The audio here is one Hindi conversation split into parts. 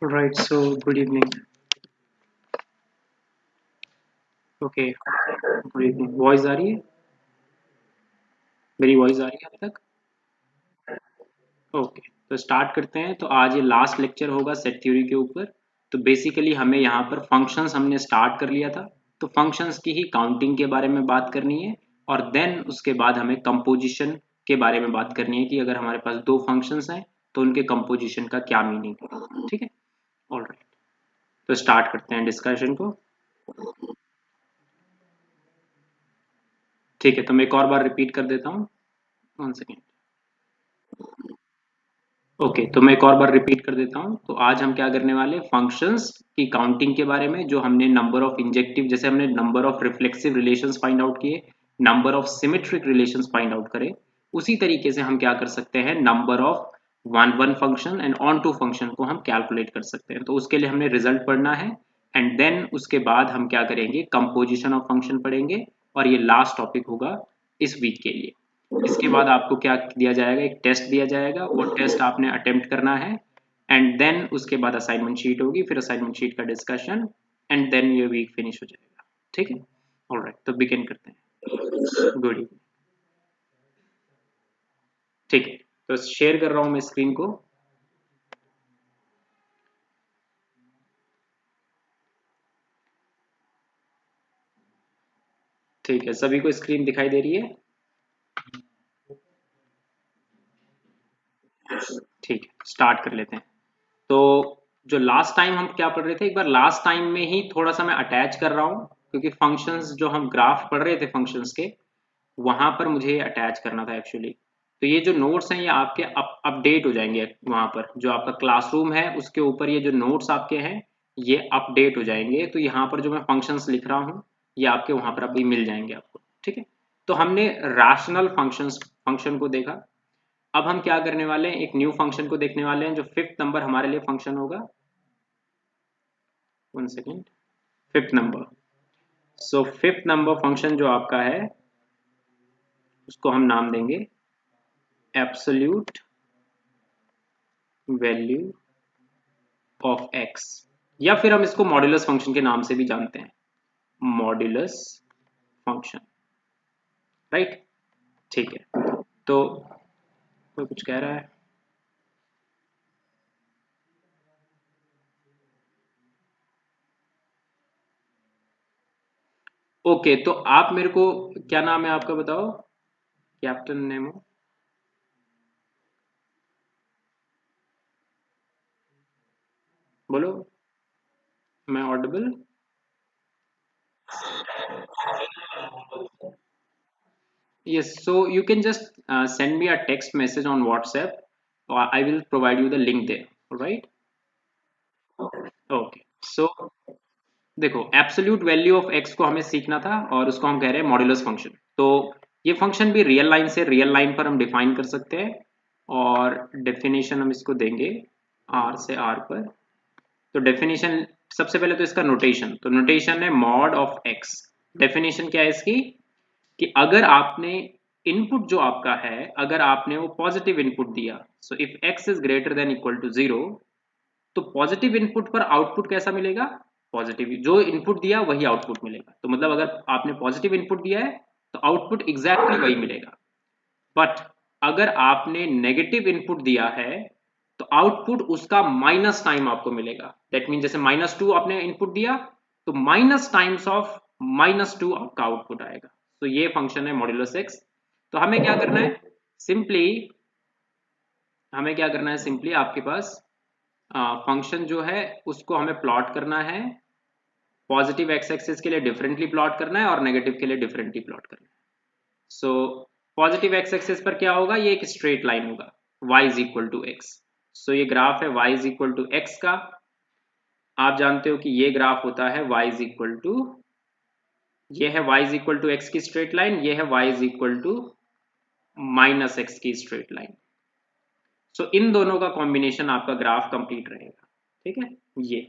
Right, so good evening. Okay, good evening. Voice आ रही है? मेरी वॉइस आ रही है अब तक? ओके, तो स्टार्ट करते हैं। तो आज ये लास्ट लेक्चर होगा सेट थ्योरी के ऊपर। तो बेसिकली हमें यहाँ पर फंक्शंस हमने स्टार्ट कर लिया था। तो फंक्शंस की ही काउंटिंग के बारे में बात करनी है, और देन उसके बाद हमें कंपोजिशन के बारे में बात करनी है कि अगर हमारे पास दो फंक्शंस हैं तो उनके कंपोजिशन का क्या मीनिंग है। ठीक है, ऑलराइट। तो स्टार्ट करते हैं डिस्कशन को। ठीक है, तो मैं एक और बार रिपीट कर देता हूँ। One second. ओके, तो मैं एक और बार रिपीट कर देता हूँ। तो आज हम क्या करने वाले, फंक्शंस की काउंटिंग के बारे में। जो हमने नंबर ऑफ इंजेक्टिव, जैसे हमने number of reflexive relations find out किए, number of symmetric relations find out करे, उसी तरीके से हम क्या कर सकते हैं, number of one one function and onto function को हम कैलकुलेट कर सकते हैं। तो उसके लिए हमने रिजल्ट पढ़ना है, एंड देन उसके बाद हम क्या करेंगे, कंपोजिशन ऑफ फंक्शन पढ़ेंगे, और ये लास्ट टॉपिक होगा इस वीक के लिए। इसके बाद आपको क्या दिया जाएगा, एक टेस्ट दिया जाएगा, वो टेस्ट आपने अटेम्प्ट करना है, एंड देन उसके बाद असाइनमेंट शीट होगी, फिर असाइनमेंट शीट का डिस्कशन, एंड देन ये वीक फिनिश हो जाएगा। ठीक है, ऑलराइट, तो बिगिन करते हैं। Good evening. ठीक है, तो शेयर कर रहा हूँ मैं स्क्रीन को। ठीक है, सभी को स्क्रीन दिखाई दे रही है? ठीक है, स्टार्ट कर लेते हैं। तो जो लास्ट टाइम हम क्या पढ़ रहे थे, एक बार लास्ट टाइम में ही थोड़ा सा मैं अटैच कर रहा हूँ, क्योंकि फंक्शंस जो हम ग्राफ पढ़ रहे थे फंक्शंस के, वहां पर मुझे अटैच करना था एक्चुअली। तो ये जो नोट्स हैं ये आपके अपडेट हो जाएंगे, वहां पर जो आपका क्लासरूम है उसके ऊपर ये जो नोट्स आपके हैं ये अपडेट हो जाएंगे। तो यहाँ पर जो मैं फंक्शंस लिख रहा हूँ ये आपके वहां पर अभी मिल जाएंगे आपको। ठीक है, तो हमने रैशनल फंक्शंस फंक्शन को देखा। अब हम क्या करने वाले हैं, एक न्यू फंक्शन को देखने वाले हैं जो फिफ्थ नंबर हमारे लिए फंक्शन होगा। One second, fifth number. So fifth number function जो आपका है उसको हम नाम देंगे एब्सोल्यूट वैल्यू ऑफ एक्स, या फिर हम इसको मॉड्यूलस फंक्शन के नाम से भी जानते हैं, मॉड्यूलस फंक्शन। राइट, ठीक है। तो कोई कुछ कह रहा है? ओके, तो आप मेरे को, क्या नाम है आपका बताओ, कैप्टन नेमो। बोलो, मैं Audible? Yes, so you can just send me a text message on WhatsApp. I will provide you the link there. All right? Okay. So देखो, एब्सोल्यूट वैल्यू ऑफ एक्स को हमें सीखना था, और उसको हम कह रहे हैं मॉड्यूलस फंक्शन। तो ये फंक्शन भी रियल लाइन से रियल लाइन पर हम डिफाइन कर सकते हैं, और डेफिनेशन हम इसको देंगे आर से आर पर। तो डेफिनेशन, सबसे पहले तो इसका नोटेशन, तो नोटेशन है मॉड ऑफ एक्स। डेफिनेशन क्या है इसकी, कि अगर आपने इनपुट जो आपका है, अगर आपने वो पॉजिटिव इनपुट दिया, so if x is greater than equal to zero, तो पॉजिटिव इनपुट पर आउटपुट कैसा मिलेगा, पॉजिटिव। जो इनपुट दिया वही आउटपुट मिलेगा। तो मतलब अगर आपने पॉजिटिव इनपुट दिया है तो आउटपुट एग्जैक्टली वही मिलेगा। बट अगर आपने नेगेटिव इनपुट दिया है तो आउटपुट उसका माइनस टाइम आपको मिलेगा। दैट मीन जैसे -2 आपने इनपुट दिया तो माइनस टाइम्स ऑफ -2 आपका आउटपुट आएगा। तो ये फंक्शन है मॉड्यूलस एक्स। तो हमें क्या करना है, सिंपली हमें क्या करना है, सिंपली आपके पास फंक्शन जो है उसको हमें प्लॉट करना है। पॉजिटिव एक्स एक्सिस के लिए डिफरेंटली प्लॉट करना है और नेगेटिव के लिए डिफरेंटली प्लॉट करना है। सो पॉजिटिव एक्स एक्सिस पर क्या होगा, ये एक स्ट्रेट लाइन होगा, y is equal to x. So ये ग्राफ है y is equal to x का। आप जानते हो कि ये ग्राफ होता है y इज इक्वल टू, ये है y is equal to x की स्ट्रेट लाइन, ये है y is equal to minus x की स्ट्रेट लाइन। सो इन दोनों का कॉम्बिनेशन आपका ग्राफ कंप्लीट रहेगा। ठीक है, ये,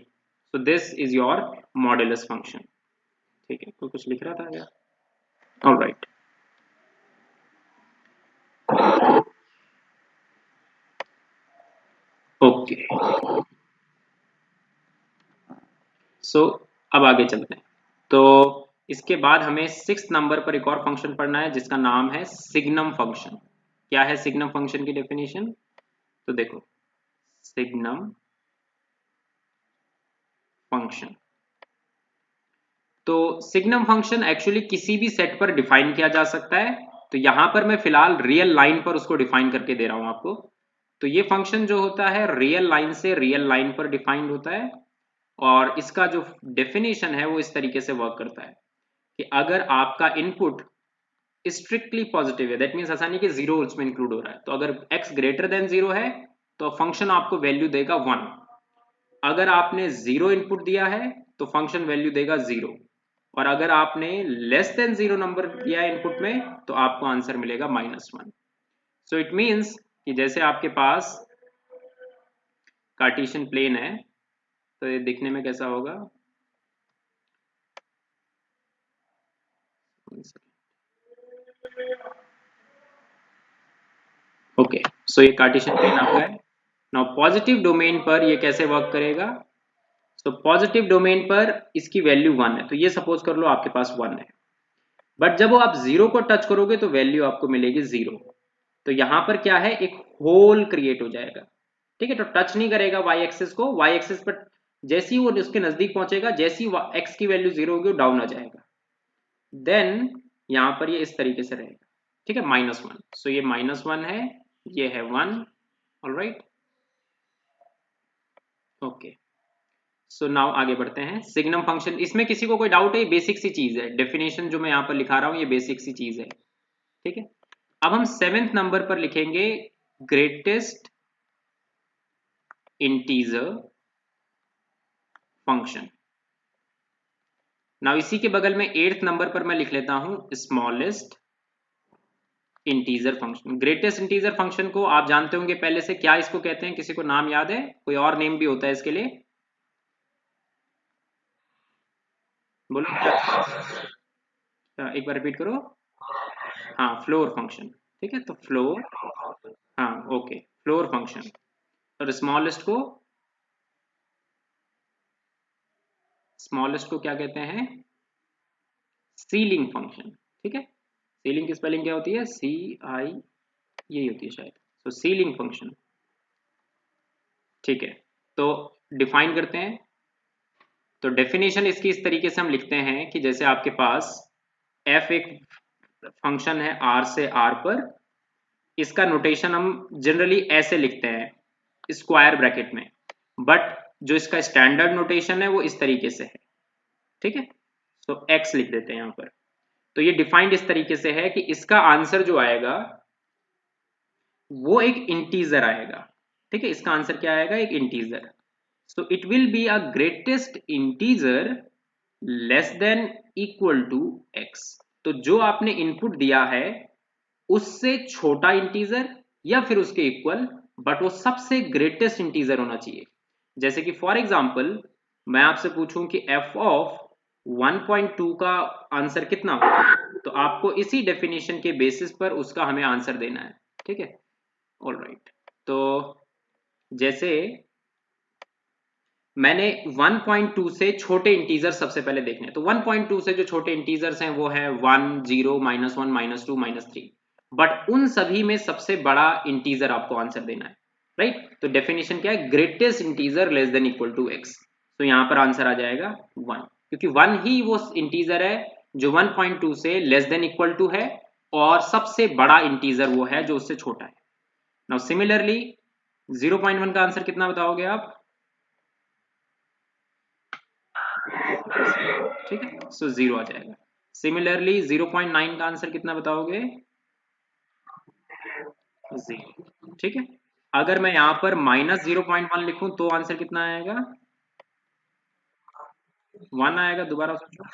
so this is your modulus function. ठीक है, तो कुछ लिख रहा था क्या? Alright, okay. सो अब आगे चलते हैं। तो इसके बाद हमें 6th नंबर पर एक और फंक्शन पढ़ना है जिसका नाम है सिग्नम फंक्शन। क्या है सिग्नम फंक्शन की डेफिनेशन? तो देखो, सिग्नम फंक्शन, तो सिग्नम फंक्शन एक्चुअली किसी भी सेट पर डिफाइन किया जा सकता है। तो यहां पर मैं फिलहाल रियल लाइन पर उसको डिफाइन करके दे रहा हूं आपको। तो ये फंक्शन जो होता है रियल लाइन से रियल लाइन पर डिफाइंड होता है, और इसका जो डेफिनेशन है वो इस तरीके से वर्क करता है कि अगर आपका इनपुट स्ट्रिक्टली पॉजिटिव है, दैट मीन्स ऐसा नहीं कि जीरो उसमें इंक्लूड हो रहा है, तो अगर x ग्रेटर देन जीरो है तो फंक्शन आपको वैल्यू देगा 1। अगर आपने जीरो इनपुट दिया है तो फंक्शन वैल्यू देगा 0, और अगर आपने लेस देन जीरो नंबर दिया है इनपुट में तो आपको आंसर मिलेगा -1। सो इट मीन्स कि जैसे आपके पास कार्टेशियन प्लेन है, तो ये दिखने में कैसा होगा? ओके, सो ये कार्टेशियन प्लेन आपका है। नाउ पॉजिटिव डोमेन पर ये कैसे वर्क करेगा? तो पॉजिटिव डोमेन पर इसकी वैल्यू 1 है, तो ये सपोज कर लो आपके पास 1 है, बट जब वो आप जीरो को टच करोगे तो वैल्यू आपको मिलेगी 0। तो यहां पर क्या है, एक होल क्रिएट हो जाएगा। ठीक है, तो टच नहीं करेगा वाई एक्सिस को, वाई एक्सिस पर जैसे ही वो उसके नजदीक पहुंचेगा, जैसे ही एक्स की वैल्यू 0 होगी वो डाउन आ जाएगा। देन यहां पर ये इस तरीके से रहेगा। ठीक है, -1। सो ये -1 है, ये है 1। Alright, okay. सो नाउ आगे बढ़ते हैं। सिग्नम फंक्शन, इसमें किसी को कोई डाउट है? ये बेसिक सी चीज है, डेफिनेशन जो मैं यहाँ पर लिखा रहा हूँ ये बेसिक सी चीज है। ठीक है, अब हम 7th नंबर पर लिखेंगे ग्रेटेस्ट इंटीजर फंक्शन। नाउ इसी के बगल में 8th नंबर पर मैं लिख लेता हूं smallest integer function. Greatest integer function को आप जानते होंगे पहले से, क्या इसको कहते हैं? किसी को नाम याद है? कोई और नेम भी होता है इसके लिए? बोलो क्या, एक बार रिपीट करो। हाँ, फ्लोर फंक्शन। ठीक है, तो फ्लोर, हाँ ओके, फ्लोर फंक्शन। और स्मॉलेस्ट को क्या कहते हैं? Ceiling function. ठीक है, सीलिंग की स्पेलिंग क्या होती है? CI, यही होती है शायद। तो सीलिंग फंक्शन। ठीक है, तो डिफाइन करते हैं। तो डेफिनेशन इसकी इस तरीके से हम लिखते हैं कि जैसे आपके पास f एक फंक्शन है r से r पर, इसका नोटेशन हम जनरली ऐसे लिखते हैं स्क्वायर ब्रैकेट में, बट जो इसका स्टैंडर्ड नोटेशन है वो इस तरीके से है। ठीक है, तो x लिख देते हैं यहाँ पर। तो ये डिफाइंड इस तरीके से है कि इसका आंसर जो आएगा वो एक इंटीजर आएगा। ठीक है, इसका आंसर क्या आएगा? एक integer. So it will be a greatest integer less than equal to x। तो जो आपने इनपुट दिया है उससे छोटा इंटीजर या फिर उसके इक्वल, बट वो सबसे ग्रेटेस्ट इंटीजर होना चाहिए। जैसे कि फॉर एग्जांपल मैं आपसे पूछूं कि f ऑफ 1.2 का आंसर कितना होगा, तो आपको इसी डेफिनेशन के बेसिस पर उसका हमें आंसर देना है। ठीक है, ऑलराइट। तो जैसे मैंने 1.2 से छोटे इंटीजर सबसे पहले देखने हैं, तो 1.2 से जो छोटे इंटीजर्स हैं वो है 1, 0, -1, -2, -3, बट उन सभी में सबसे बड़ा इंटीजर आपको आंसर देना है। राइट, तो डेफिनेशन क्या है? Greatest integer less than equal to x। तो यहां पर आंसर आ जाएगा 1, क्योंकि 1 ही वो इंटीजर है जो 1.2 से लेस देन इक्वल टू है, और सबसे बड़ा इंटीजर वो है जो उससे छोटा है। नाउ सिमिलरली 0.1 का आंसर कितना बताओगे आप? ठीक है, सो 0 आ जाएगा। सिमिलरली 0.9 का आंसर कितना बताओगे? 0। ठीक है, अगर मैं यहां पर -0.1 लिखूं तो आंसर कितना आएगा? 1 आएगा। दोबारा सोचो,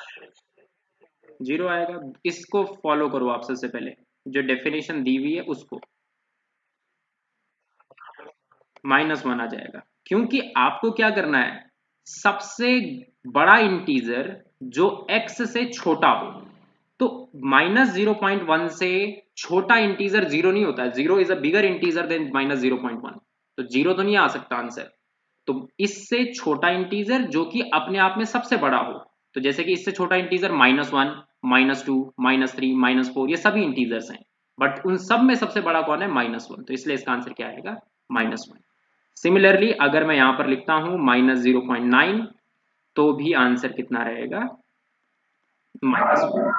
0 आएगा। इसको फॉलो करो आप सबसे पहले, जो डेफिनेशन दी हुई है उसको, -1 आ जाएगा। क्योंकि आपको क्या करना है? सबसे बड़ा इंटीजर जो x से छोटा हो। तो -0.1 से छोटा इंटीजर 0 नहीं होता है। 0 is a bigger integer than -0.1, तो 0 तो नहीं आ सकता आंसर। तो इससे छोटा इंटीजर जो कि अपने आप में सबसे बड़ा हो, तो जैसे कि इससे छोटा इंटीजर -1, -2, -3, -4, ये सभी इंटीजर्स हैं, बट उन सब में सबसे बड़ा कौन है? -1, तो इसलिए इसका आंसर क्या आएगा? -1। सिमिलरली अगर मैं यहां पर लिखता हूं -0.9, तो भी आंसर कितना रहेगा? -1।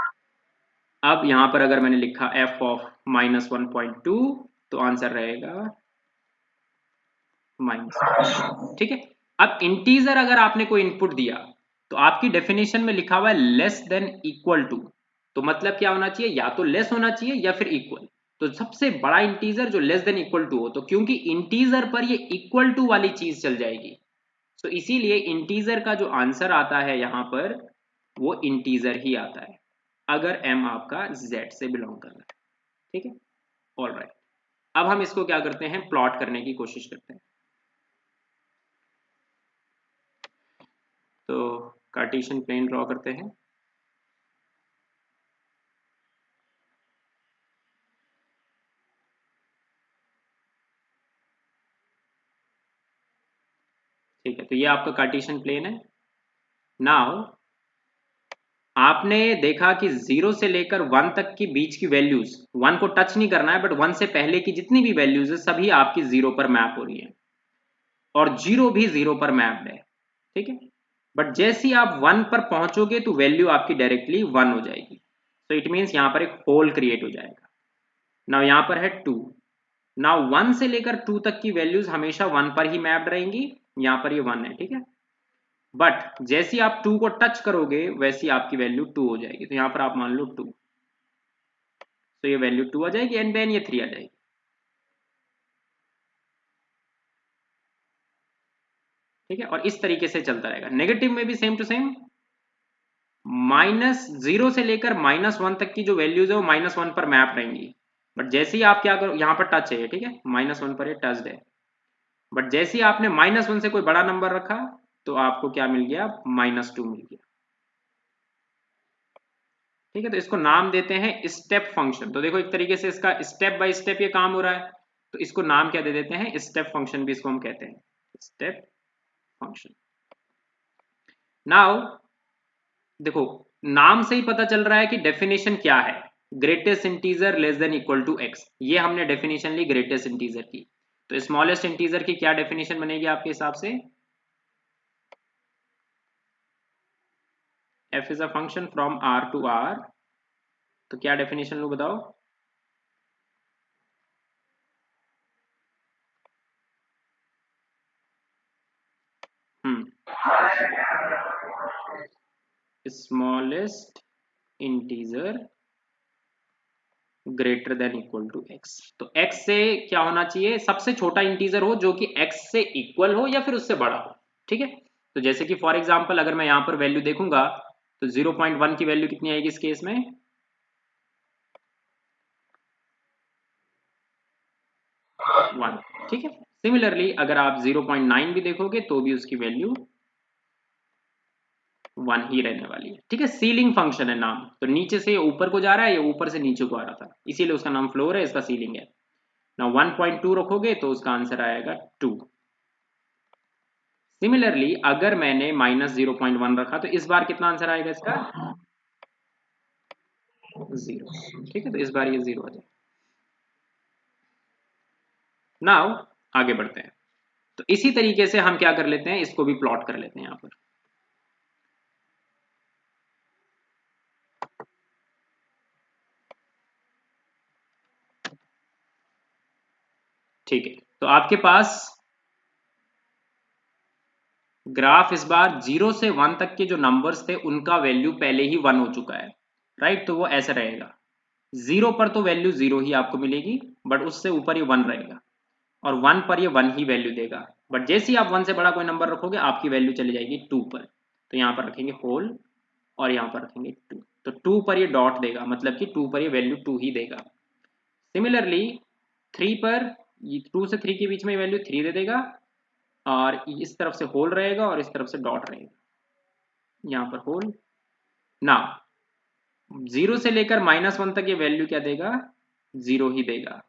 अब यहां पर अगर मैंने लिखा f ऑफ -1.2, तो आंसर रहेगा -1। ठीक है। अब इंटीजर अगर आपने कोई इनपुट दिया, तो आपकी डेफिनेशन में लिखा हुआ है लेस देन इक्वल टू, तो मतलब क्या होना चाहिए? या तो लेस होना चाहिए या फिर इक्वल। तो सबसे बड़ा इंटीजर जो लेस देन इक्वल टू हो, तो क्योंकि इंटीजर पर ये इक्वल टू वाली चीज चल जाएगी, तो इसीलिए इंटीजर का जो आंसर आता है यहां पर, वो इंटीजर ही आता है अगर m आपका z से बिलोंग कर रहा है। ठीक है, ऑल राइट। अब हम इसको क्या करते हैं? प्लॉट करने की कोशिश करते हैं। तो कार्टेशियन प्लेन ड्रॉ करते हैं। ठीक है, तो ये आपका कार्टेशियन प्लेन है। नाउ आपने देखा कि 0 से लेकर 1 तक की बीच की वैल्यूज, 1 को टच नहीं करना है, बट 1 से पहले की जितनी भी वैल्यूज है सभी आपकी 0 पर मैप हो रही है, और 0 भी 0 पर मैप्ड है। ठीक है, बट जैसे ही आप 1 पर पहुंचोगे तो वैल्यू आपकी डायरेक्टली 1 हो जाएगी, तो इट मीन्स यहां पर एक होल क्रिएट हो जाएगा। नाउ यहां पर है 2। नाउ 1 से लेकर 2 तक की वैल्यूज हमेशा 1 पर ही मैप्ड रहेंगी, यहां पर ये 1 है। ठीक है, बट जैसे ही आप 2 को टच करोगे वैसी आपकी वैल्यू 2 हो जाएगी, तो यहां पर आप मान लो 2, तो ये वैल्यू 2 आ जाएगी, एंड देन ये 3 आ जाएगी। ठीक है, और इस तरीके से चलता रहेगा। नेगेटिव में भी सेम टू सेम, -0 से लेकर -1 तक की जो वैल्यूज है वो -1 पर मैप रहेंगी, बट जैसे ही आप क्या करो, यहाँ पर टच है, ठीक है, -1 पर ये टच्ड है, बट जैसे ही आपने -1 से कोई बड़ा नंबर रखा, तो आपको क्या मिल गया? -2 मिल गया। ठीक है, तो इसको नाम देते हैं स्टेप फंक्शन। तो देखो एक तरीके से इसका स्टेप बाय स्टेप ये काम हो रहा है, तो इसको नाम क्या दे देते हैं? स्टेप फंक्शन भी इसको हम कहते हैं, स्टेप फंक्शन। नाउ देखो, नाम से ही पता चल रहा है कि डेफिनेशन क्या है। Greatest integer less than equal to x, ये हमने डेफिनेशन ली ग्रेटेस्ट इंटीजर की। तो स्मॉलेस्ट इंटीजर की क्या डेफिनेशन बनेगी आपके हिसाब से? f is a function from r to r, तो क्या डेफिनेशन लो बताओ? Smallest integer greater than equal to x. तो x से क्या होना चाहिए? सबसे छोटा इंटीजर हो जो कि x से इक्वल हो या फिर उससे बड़ा हो। ठीक है, तो जैसे कि फॉर एग्जांपल अगर मैं यहां पर वैल्यू देखूंगा, तो 0.1 की वैल्यू कितनी आएगी इस केस में? 1। ठीक है, सिमिलरली अगर आप 0.9 भी देखोगे तो भी उसकी वैल्यू 1 ही रहने वाली है। ठीक है, सीलिंग फंक्शन है नाम, तो नीचे से ऊपर को जा रहा है, ये ऊपर से नीचे को आ रहा था, इसीलिए उसका नाम फ्लोर है, इसका सीलिंग है ना। 1.2 रखोगे तो उसका आंसर आएगा 2। सिमिलरली अगर मैंने -0.1 रखा, तो इस बार कितना आंसर आएगा इसका? 0। ठीक है, तो इस बार ये 0 आ जाए। नाउ आगे बढ़ते हैं। तो इसी तरीके से हम क्या कर लेते हैं, इसको भी प्लॉट कर लेते हैं यहां पर। ठीक है, तो आपके पास ग्राफ इस बार 0 से 1 तक के जो नंबर्स थे उनका वैल्यू पहले ही 1 हो चुका है, राइट? तो वो ऐसा रहेगा, 0 पर तो वैल्यू 0 ही आपको मिलेगी, बट उससे ऊपर ये 1 रहेगा, और 1 पर ये 1 ही वैल्यू देगा, बट जैसे ही आप 1 से बड़ा कोई नंबर रखोगे आपकी वैल्यू चली जाएगी 2 पर, तो यहाँ पर रखेंगे होल और यहाँ पर रखेंगे 2, तो 2 पर ये डॉट देगा, मतलब कि 2 पर ये वैल्यू 2 ही देगा। सिमिलरली 3 पर, 2 से 3 के बीच में वैल्यू 3 दे देगा, और इस तरफ से होल रहेगा और इस तरफ से डॉट रहेगा, यहाँ पर होल। ना 0 से लेकर -1 तक ये वैल्यू क्या देगा? 0 ही देगा,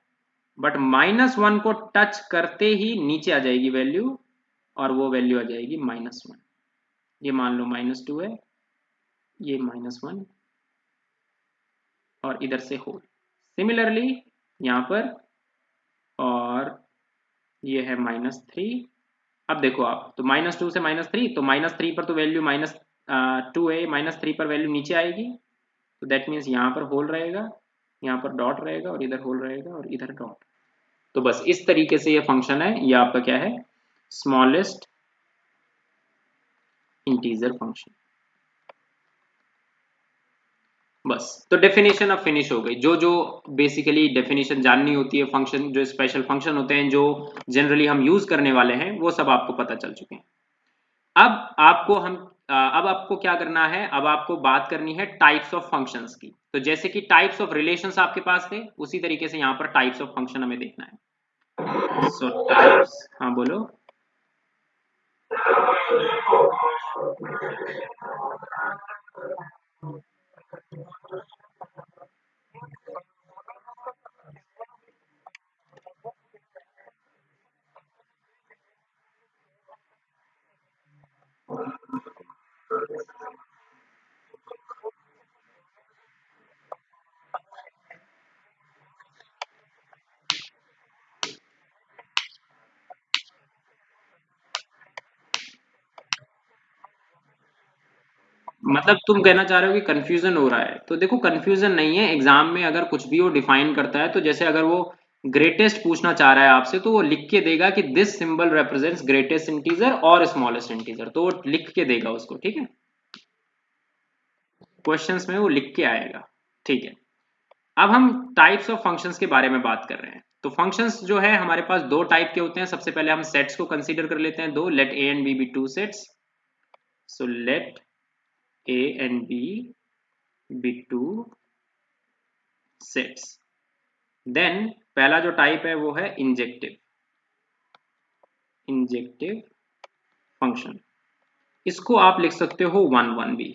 बट -1 को टच करते ही नीचे आ जाएगी वैल्यू और वो वैल्यू आ जाएगी -1। ये मान लो -2 है, ये -1 और इधर से होल। सिमिलरली यहाँ पर, और ये है -3। अब देखो आप, तो -2 से -3, तो -3 पर तो वैल्यू -2 है, -3 पर वैल्यू नीचे आएगी, तो दैट मीन्स यहाँ पर होल रहेगा, यहाँ पर डॉट रहेगा और इधर होल रहेगा और इधर डॉट। तो बस इस तरीके से ये फंक्शन है, ये आपका क्या है, स्मॉलेस्ट इंटीजर फंक्शन। बस, तो डेफिनेशन अब फिनिश हो गई। जो जो बेसिकली डेफिनेशन जाननी होती है फंक्शन, जो स्पेशल फंक्शन होते हैं जो जनरली हम यूज करने वाले हैं, वो सब आपको पता चल चुके हैं। अब आपको क्या करना है, अब आपको बात करनी है टाइप्स ऑफ फंक्शंस की। तो जैसे कि टाइप्स ऑफ रिलेशंस आपके पास थे, उसी तरीके से यहाँ पर टाइप्स ऑफ फंक्शन हमें देखना है। सो टाइप्स, हाँ बोलो। मतलब तुम कहना चाह रहे हो कि कंफ्यूजन हो रहा है, तो देखो कंफ्यूजन नहीं है। एग्जाम में अगर कुछ भी वो डिफाइन करता है, तो जैसे अगर वो ग्रेटेस्ट पूछना चाह रहा है आपसे, तो वो लिख के देगा कि this symbol represents greatest integer और स्मॉलेस्ट इंटीजर, तो वो लिख के देगा उसको, ठीक है। क्वेश्चंस में वो लिख के आएगा, ठीक है। अब हम टाइप्स ऑफ फंक्शंस के बारे में बात कर रहे हैं। तो फंक्शंस जो है हमारे पास दो टाइप के होते हैं। सबसे पहले हम सेट्स को कंसीडर कर लेते हैं, दो, let A and B be two sets. So let A and B be two sets. Then पहला जो टाइप है वो है इंजेक्टिव फंक्शन। इसको आप लिख सकते हो 1 1 भी,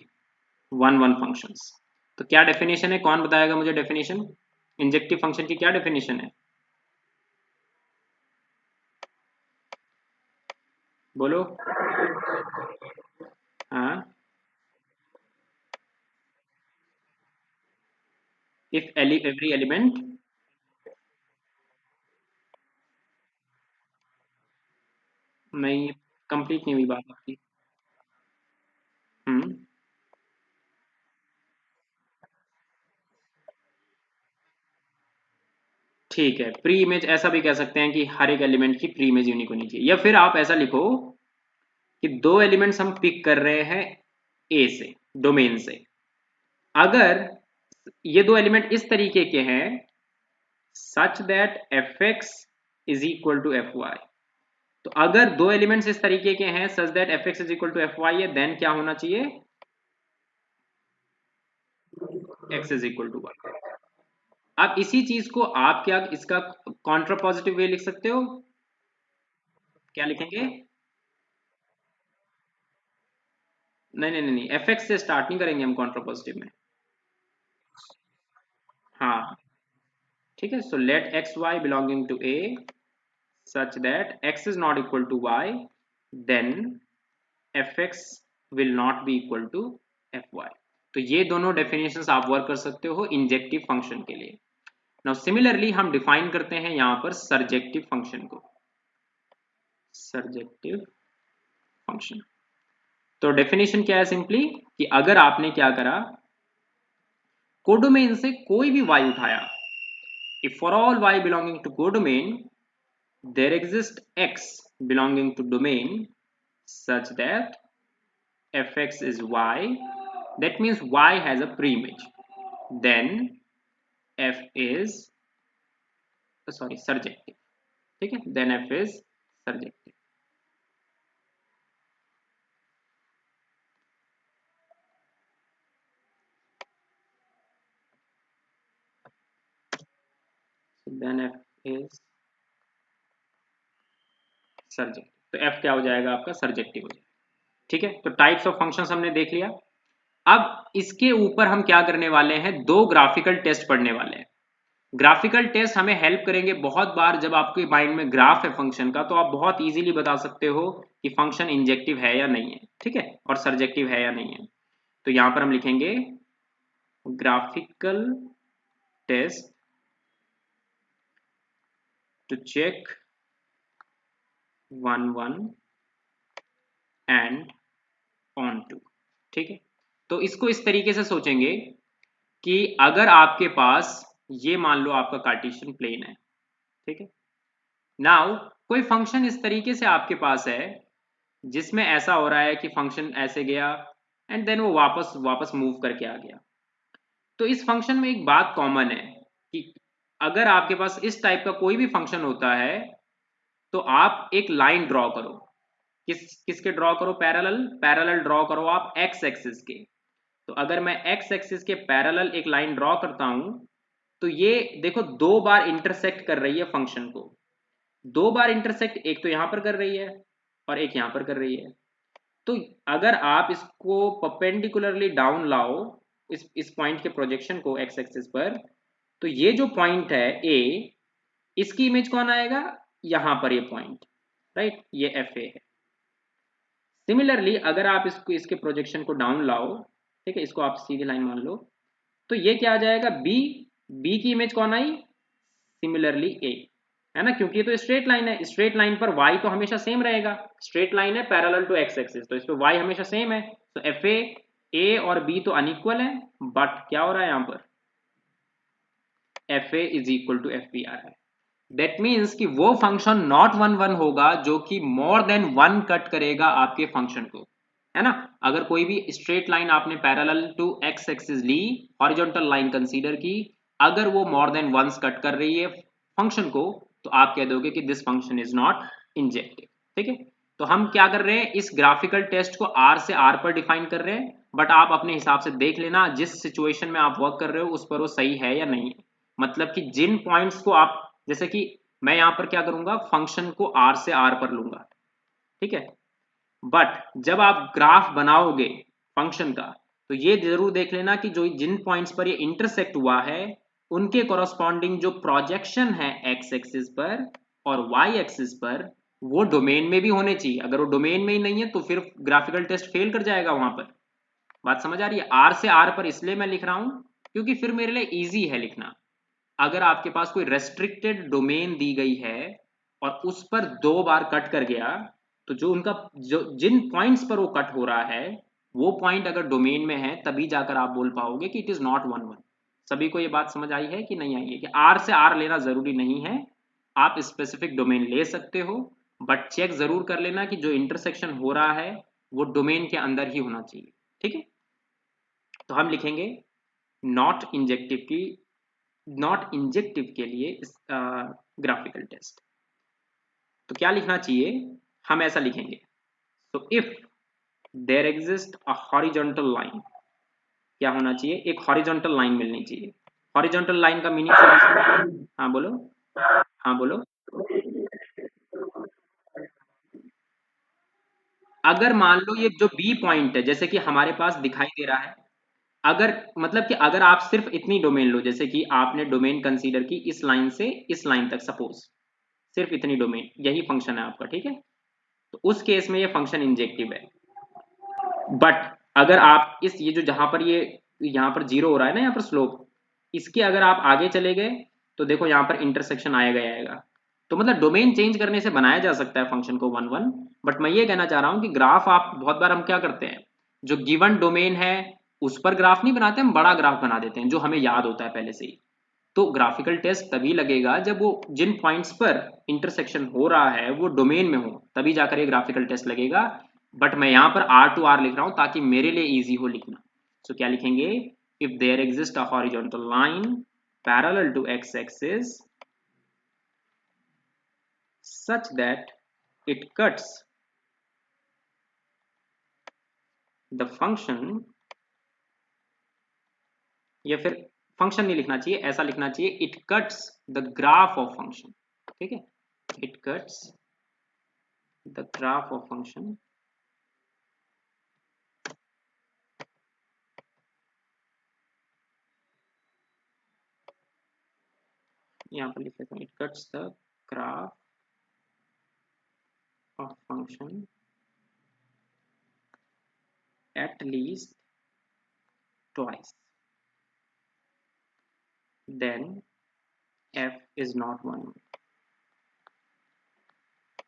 1 1 फंक्शंस। तो क्या डेफिनेशन है, कौन बताएगा मुझे डेफिनेशन, इंजेक्टिव फंक्शन की क्या डेफिनेशन है, बोलो। हाँ, इफ एवरी एलिमेंट, नहीं कंप्लीट नहीं हुई बात आपकी। हम्म, ठीक है। प्री इमेज ऐसा भी कह सकते हैं कि हर एक एलिमेंट की प्री इमेज यूनिक होनी चाहिए, या फिर आप ऐसा लिखो कि दो एलिमेंट्स हम पिक कर रहे हैं ए से, डोमेन से। अगर ये दो एलिमेंट इस तरीके के हैं such that f x is equal to f y, तो अगर दो एलिमेंट्स इस तरीके के हैं such that f x is equal to f y है, देन क्या होना चाहिए, x is equal to y. अब इसी चीज को आप क्या इसका कॉन्ट्रा पॉजिटिव वे लिख सकते हो, क्या लिखेंगे, नहीं नहीं नहीं नहीं, एफ एक्स से स्टार्ट नहीं करेंगे हम कॉन्ट्रा पॉजिटिव में। हाँ, ठीक है। So let x y belonging to A such that x is not equal to y, then fx will not be equal to fy। तो ये दोनों डेफिनेशंस आप वर्क कर सकते हो इंजेक्टिव फंक्शन के लिए। नाउ सिमिलरली हम डिफाइन करते हैं यहां पर सर्जेक्टिव फंक्शन को, सर्जेक्टिव फंक्शन। तो डेफिनेशन क्या है, सिंपली कि अगर आपने क्या करा, कोडोमेन से कोई भी y उठाया, if for all y belonging to codomain there exists x belonging to domain such that fx is y, that means y has a preimage, then f is sorry surjective, ठीक है, then f is surjective। so then f is surjective, तो f क्या हो जाएगा आपका, सर्जेक्टिव हो जाएगा, ठीक है। तो टाइप्स ऑफ फंक्शंस हमने देख लिया। अब इसके ऊपर हम क्या करने वाले हैं, दो ग्राफिकल टेस्ट पढ़ने वाले हैं। ग्राफिकल टेस्ट हमें हेल्प करेंगे बहुत बार जब आपके माइंड में ग्राफ है फंक्शन का, तो आप बहुत इजीली बता सकते हो कि फंक्शन इंजेक्टिव है या नहीं है, ठीक है, और सर्जेक्टिव है या नहीं है। तो यहां पर हम लिखेंगे graphical test to check 1 1 and onto, ठीक है। तो इसको इस तरीके से सोचेंगे कि अगर आपके पास ये मान लो आपका कार्टेशियन प्लेन है, ठीक है, नाउ कोई फंक्शन इस तरीके से आपके पास है जिसमें ऐसा हो रहा है कि फंक्शन ऐसे गया एंड देन वो वापस वापस मूव करके आ गया। तो इस फंक्शन में एक बात कॉमन है कि अगर आपके पास इस टाइप का कोई भी फंक्शन होता है तो आप एक लाइन ड्रॉ करो। किसके ड्रॉ करो? पैरेलल, पैरेलल ड्रॉ करो आप एक्स एक्सिस के। तो अगर मैं एक्स एक्सिस के पैरेलल एक लाइन ड्रॉ करता हूं तो ये देखो दो बार इंटरसेक्ट कर रही है फंक्शन को, दो बार इंटरसेक्ट, एक तो यहां पर कर रही है और एक यहां पर कर रही है। तो अगर आप इसको परपेंडिकुलरली डाउन लाओ, इस पॉइंट के प्रोजेक्शन को एक्स एक्सिस पर, तो ये जो पॉइंट है ए, इसकी इमेज कौन आएगा? यहां पर ये पॉइंट, राइट, ये एफ ए है। सिमिलरली अगर आप इसको इसके प्रोजेक्शन को डाउन लाओ, ठीक है, इसको आप सीधी लाइन मान लो, तो ये क्या आ जाएगा? बी, बी की इमेज कौन आई? सिमिलरली ए, है ना, क्योंकि ये तो स्ट्रेट लाइन है, स्ट्रेट लाइन पर y तो हमेशा सेम रहेगा, स्ट्रेट लाइन है पैरेलल टू एक्स एक्सिस, तो इस पे y हमेशा सेम है। तो एफ ए और b तो अनइक्वल है, बट क्या हो रहा है यहाँ पर? F A is equal to f B आ रहा है। दैट मीन्स कि वो फंक्शन नॉट वन वन होगा जो कि मोर देन वन कट करेगा आपके फंक्शन को, है ना। अगर कोई भी स्ट्रेट लाइन आपने पैरेलल टू एक्स एक्सिस ली, हॉरिजॉन्टल लाइन कंसीडर की, अगर वो मोर देन वंस कट कर रही है फंक्शन को, तो आप कह दोगे कि this function is not injective, ठीक है। तो हम क्या कर रहे हैं, इस ग्राफिकल टेस्ट को आर से आर पर डिफाइन कर रहे हैं, बट आप अपने हिसाब से देख लेना जिस सिचुएशन में आप वर्क कर रहे हो उस पर वो सही है या नहीं है। मतलब कि जिन पॉइंट्स को आप, जैसे कि मैं यहां पर क्या करूंगा, फंक्शन को आर से आर पर लूंगा, ठीक है, बट जब आप ग्राफ बनाओगे फंक्शन का, तो ये जरूर देख लेना कि जो जिन पॉइंट्स पर ये इंटरसेक्ट हुआ है उनके कॉरस्पॉन्डिंग जो प्रोजेक्शन है एक्स एक्सिस पर और वाई एक्सिस पर, वो डोमेन में भी होने चाहिए। अगर वो डोमेन में ही नहीं है तो फिर ग्राफिकल टेस्ट फेल कर जाएगा वहां पर। बात समझ आ रही है? आर से आर पर इसलिए मैं लिख रहा हूं क्योंकि फिर मेरे लिए इजी है लिखना। अगर आपके पास कोई रेस्ट्रिक्टेड डोमेन दी गई है और उस पर दो बार कट कर गया, तो जो उनका जो जिन पॉइंट्स पर वो कट हो रहा है वो पॉइंट अगर डोमेन में है तभी जाकर आप बोल पाओगे कि it is not one one. सभी को ये बात समझ आई है कि नहीं आई है कि आर से आर लेना जरूरी नहीं है, आप स्पेसिफिक डोमेन ले सकते हो, बट चेक जरूर कर लेना कि जो इंटरसेक्शन हो रहा है वो डोमेन के अंदर ही होना चाहिए, ठीक है। तो हम लिखेंगे नॉट इंजेक्टिव की, नॉट इंजेक्टिव के लिए ग्राफिकल टेस्ट। तो क्या लिखना चाहिए? हम ऐसा लिखेंगे, तो if there exist a horizontal line, क्या होना चाहिए? एक हॉरिजॉन्टल लाइन मिलनी चाहिए। हॉरिजॉन्टल लाइन का मीनिंग समझ? हाँ बोलो, हाँ बोलो। अगर मान लो ये जो बी पॉइंट है जैसे कि हमारे पास दिखाई दे रहा है, अगर मतलब कि अगर आप सिर्फ इतनी डोमेन लो, जैसे कि आपने डोमेन कंसीडर की इस लाइन से इस लाइन तक, सपोज सिर्फ इतनी डोमेन, यही फंक्शन है आपका, ठीक है, तो उस केस में ये फंक्शन इंजेक्टिव है। बट अगर आप इस ये जो जहां पर ये यहाँ पर जीरो हो रहा है ना, यहाँ पर स्लोप, इसके अगर आप आगे चले गए तो देखो यहाँ पर इंटरसेक्शन आएगा ही आएगा। तो मतलब डोमेन चेंज करने से बनाया जा सकता है फंक्शन को वन वन, बट मैं ये कहना चाह रहा हूँ कि ग्राफ आप बहुत बार हम क्या करते हैं, जो गिवन डोमेन है उस पर ग्राफ नहीं बनाते, हम बड़ा ग्राफ बना देते हैं जो हमें याद होता है पहले से ही। तो ग्राफिकल टेस्ट तभी लगेगा जब वो जिन पॉइंट्स पर इंटरसेक्शन हो रहा है वो डोमेन में हो, तभी जाकर ये ग्राफिकल टेस्ट लगेगा। बट मैं यहाँ पर आर टू आर लिख रहा हूँ ताकि मेरे लिए इजी हो लिखना। सो क्या लिखेंगे? If there exist a horizontal line parallel to x axis such that it cuts the function, या फिर फंक्शन नहीं लिखना चाहिए, ऐसा लिखना चाहिए it cuts the graph of function, ठीक है, it cuts the graph of function यहाँ पर लिख लेता हूँ, it cuts the graph of function at least twice then f is not 1।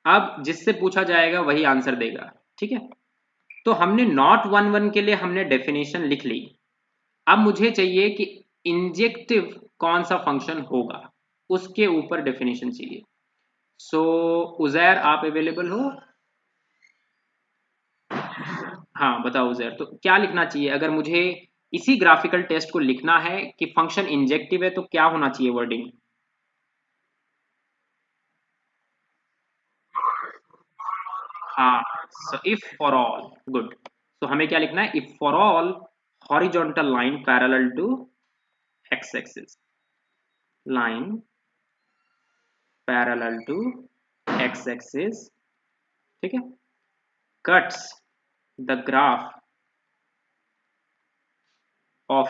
अब जिससे पूछा जाएगा वही आंसर देगा, ठीक है। तो हमने नॉट 1 के लिए हमने डेफिनेशन लिख ली। अब मुझे चाहिए कि इंजेक्टिव कौन सा फंक्शन होगा, उसके ऊपर डेफिनेशन चाहिए। सो उजैर आप अवेलेबल हो? हाँ बताओ उजैर, तो क्या लिखना चाहिए अगर मुझे इसी ग्राफिकल टेस्ट को लिखना है कि फंक्शन इंजेक्टिव है, तो क्या होना चाहिए वर्डिंग? हाँ, so if for all, good. तो हमें क्या लिखना है? If for all horizontal line parallel to x axis, line parallel to x axis, ठीक है, cuts the graph of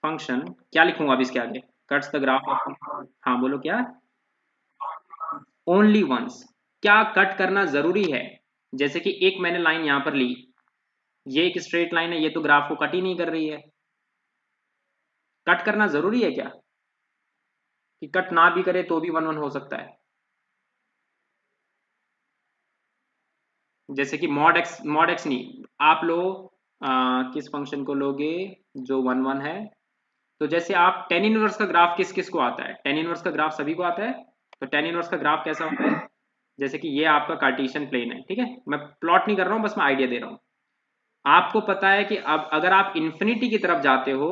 function, क्या लिखूंगा अब इसके आगे? कट्स द ग्राफ ऑफ, हाँ बोलो क्या? Only once. क्या कट करना जरूरी है? जैसे कि एक मैंने लाइन यहां पर ली, ये एक स्ट्रेट लाइन है, ये तो ग्राफ को कट ही नहीं कर रही है। कट करना जरूरी है क्या, कि कट ना भी करे तो भी वन वन हो सकता है? जैसे कि मॉड एक्स नहीं, आप लो किस फंक्शन को लोगे जो वन वन है? तो जैसे आप टेन इनवर्स का ग्राफ किस किस को आता है? टेन इनवर्स का ग्राफ सभी को आता है। तो टेन इनवर्स का ग्राफ कैसा होता है? जैसे कि ये आपका कार्टेशियन प्लेन है, ठीक है, मैं प्लॉट नहीं कर रहा हूँ, बस मैं आइडिया दे रहा हूँ। आपको पता है कि अब अगर आप इन्फिनिटी की तरफ जाते हो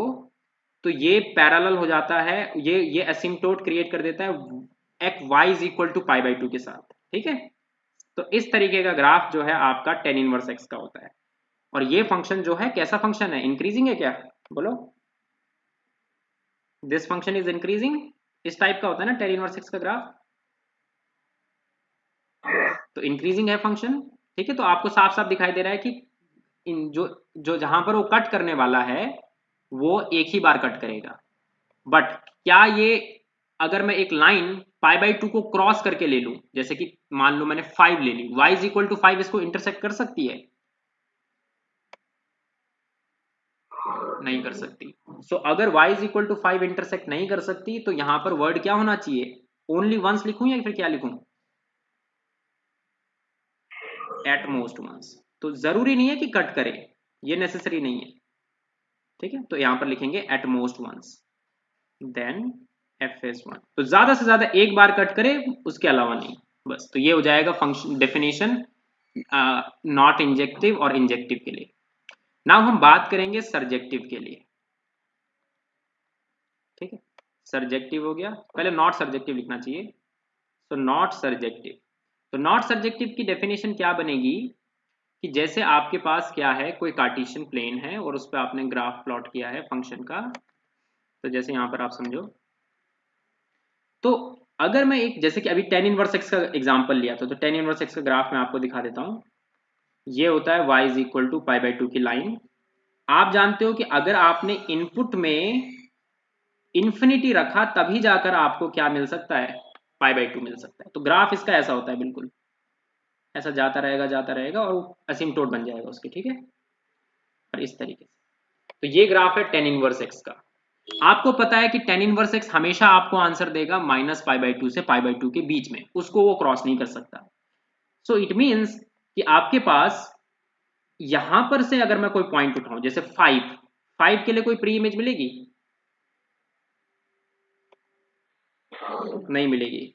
तो ये पैरेलल हो जाता है, ये एसिम्प्टोट क्रिएट कर देता है x y is equal to pi by two के साथ, ठीक है। तो इस तरीके का ग्राफ जो है आपका टेन इनवर्स एक्स का होता है। और ये फंक्शन जो है कैसा फंक्शन है? इंक्रीजिंग है क्या? बोलो, दिस फंक्शन इज इंक्रीजिंग। इस टाइप का होता है ना टेन इनवर्स एक्स का ग्राफ, तो इंक्रीजिंग है फंक्शन, ठीक है। तो आपको साफ साफ दिखाई दे रहा है कि इन जो जो जहां पर वो कट करने वाला है वो एक ही बार कट करेगा। बट क्या ये, अगर मैं एक लाइन पाई बाई टू को क्रॉस करके ले लूं, जैसे कि मान लो मैंने 5 ले ली, y इज इक्वल टू 5 इसको इंटरसेक्ट कर सकती है? नहीं कर सकती। सो अगर y is equal to 5 intersect नहीं कर सकती तो यहां पर वर्ड क्या होना चाहिए? ओनली वंस लिखूं या फिर क्या लिखूं? At most once. तो जरूरी नहीं है कि कट करे, ये नेसेसरी नहीं है, ठीक है। तो यहां पर लिखेंगे at most once, then f is one, तो ज्यादा से ज्यादा एक बार कट करे, उसके अलावा नहीं। बस, तो ये हो जाएगा फंक्शन डेफिनेशन नॉट इंजेक्टिव और इंजेक्टिव के लिए। नाउ हम बात करेंगे सरजेक्टिव के लिए, ठीक है। सरजेक्टिव हो गया, पहले नॉट सरजेक्टिव लिखना चाहिए। तो नॉट सरजेक्टिव, तो नॉट सरजेक्टिव की डेफिनेशन क्या बनेगी कि जैसे आपके पास क्या है, कोई कार्टेशियन प्लेन है और उस पर आपने ग्राफ प्लॉट किया है फंक्शन का। तो जैसे यहां पर आप समझो, तो अगर मैं एक, जैसे कि अभी टेन इनवर्स एक्स का एग्जांपल लिया था, तो टेन इनवर्स एक्स का ग्राफ मैं आपको दिखा देता हूं। ये होता है y is equal to pi by two की लाइन। आप जानते हो कि अगर आपने इनपुट में इन्फिनिटी रखा तभी जाकर आपको क्या मिल सकता है? पाई बाई टू मिल सकता है। तो ग्राफ इसका ऐसा होता है, बिल्कुल ऐसा जाता रहेगा और असिम्प्टोट बन जाएगा उसके, ठीक है। और इस तरीके से, तो ये ग्राफ है टेन इनवर्स एक्स का। आपको पता है कि टेन इनवर्स एक्स हमेशा आपको आंसर देगा माइनस पाई बाई टू से पाई बाई टू के बीच में, उसको वो क्रॉस नहीं कर सकता। सो इट मीन्स कि आपके पास यहां पर से अगर मैं कोई पॉइंट उठाऊं, जैसे 5 के लिए कोई प्री इमेज मिलेगी? नहीं मिलेगी।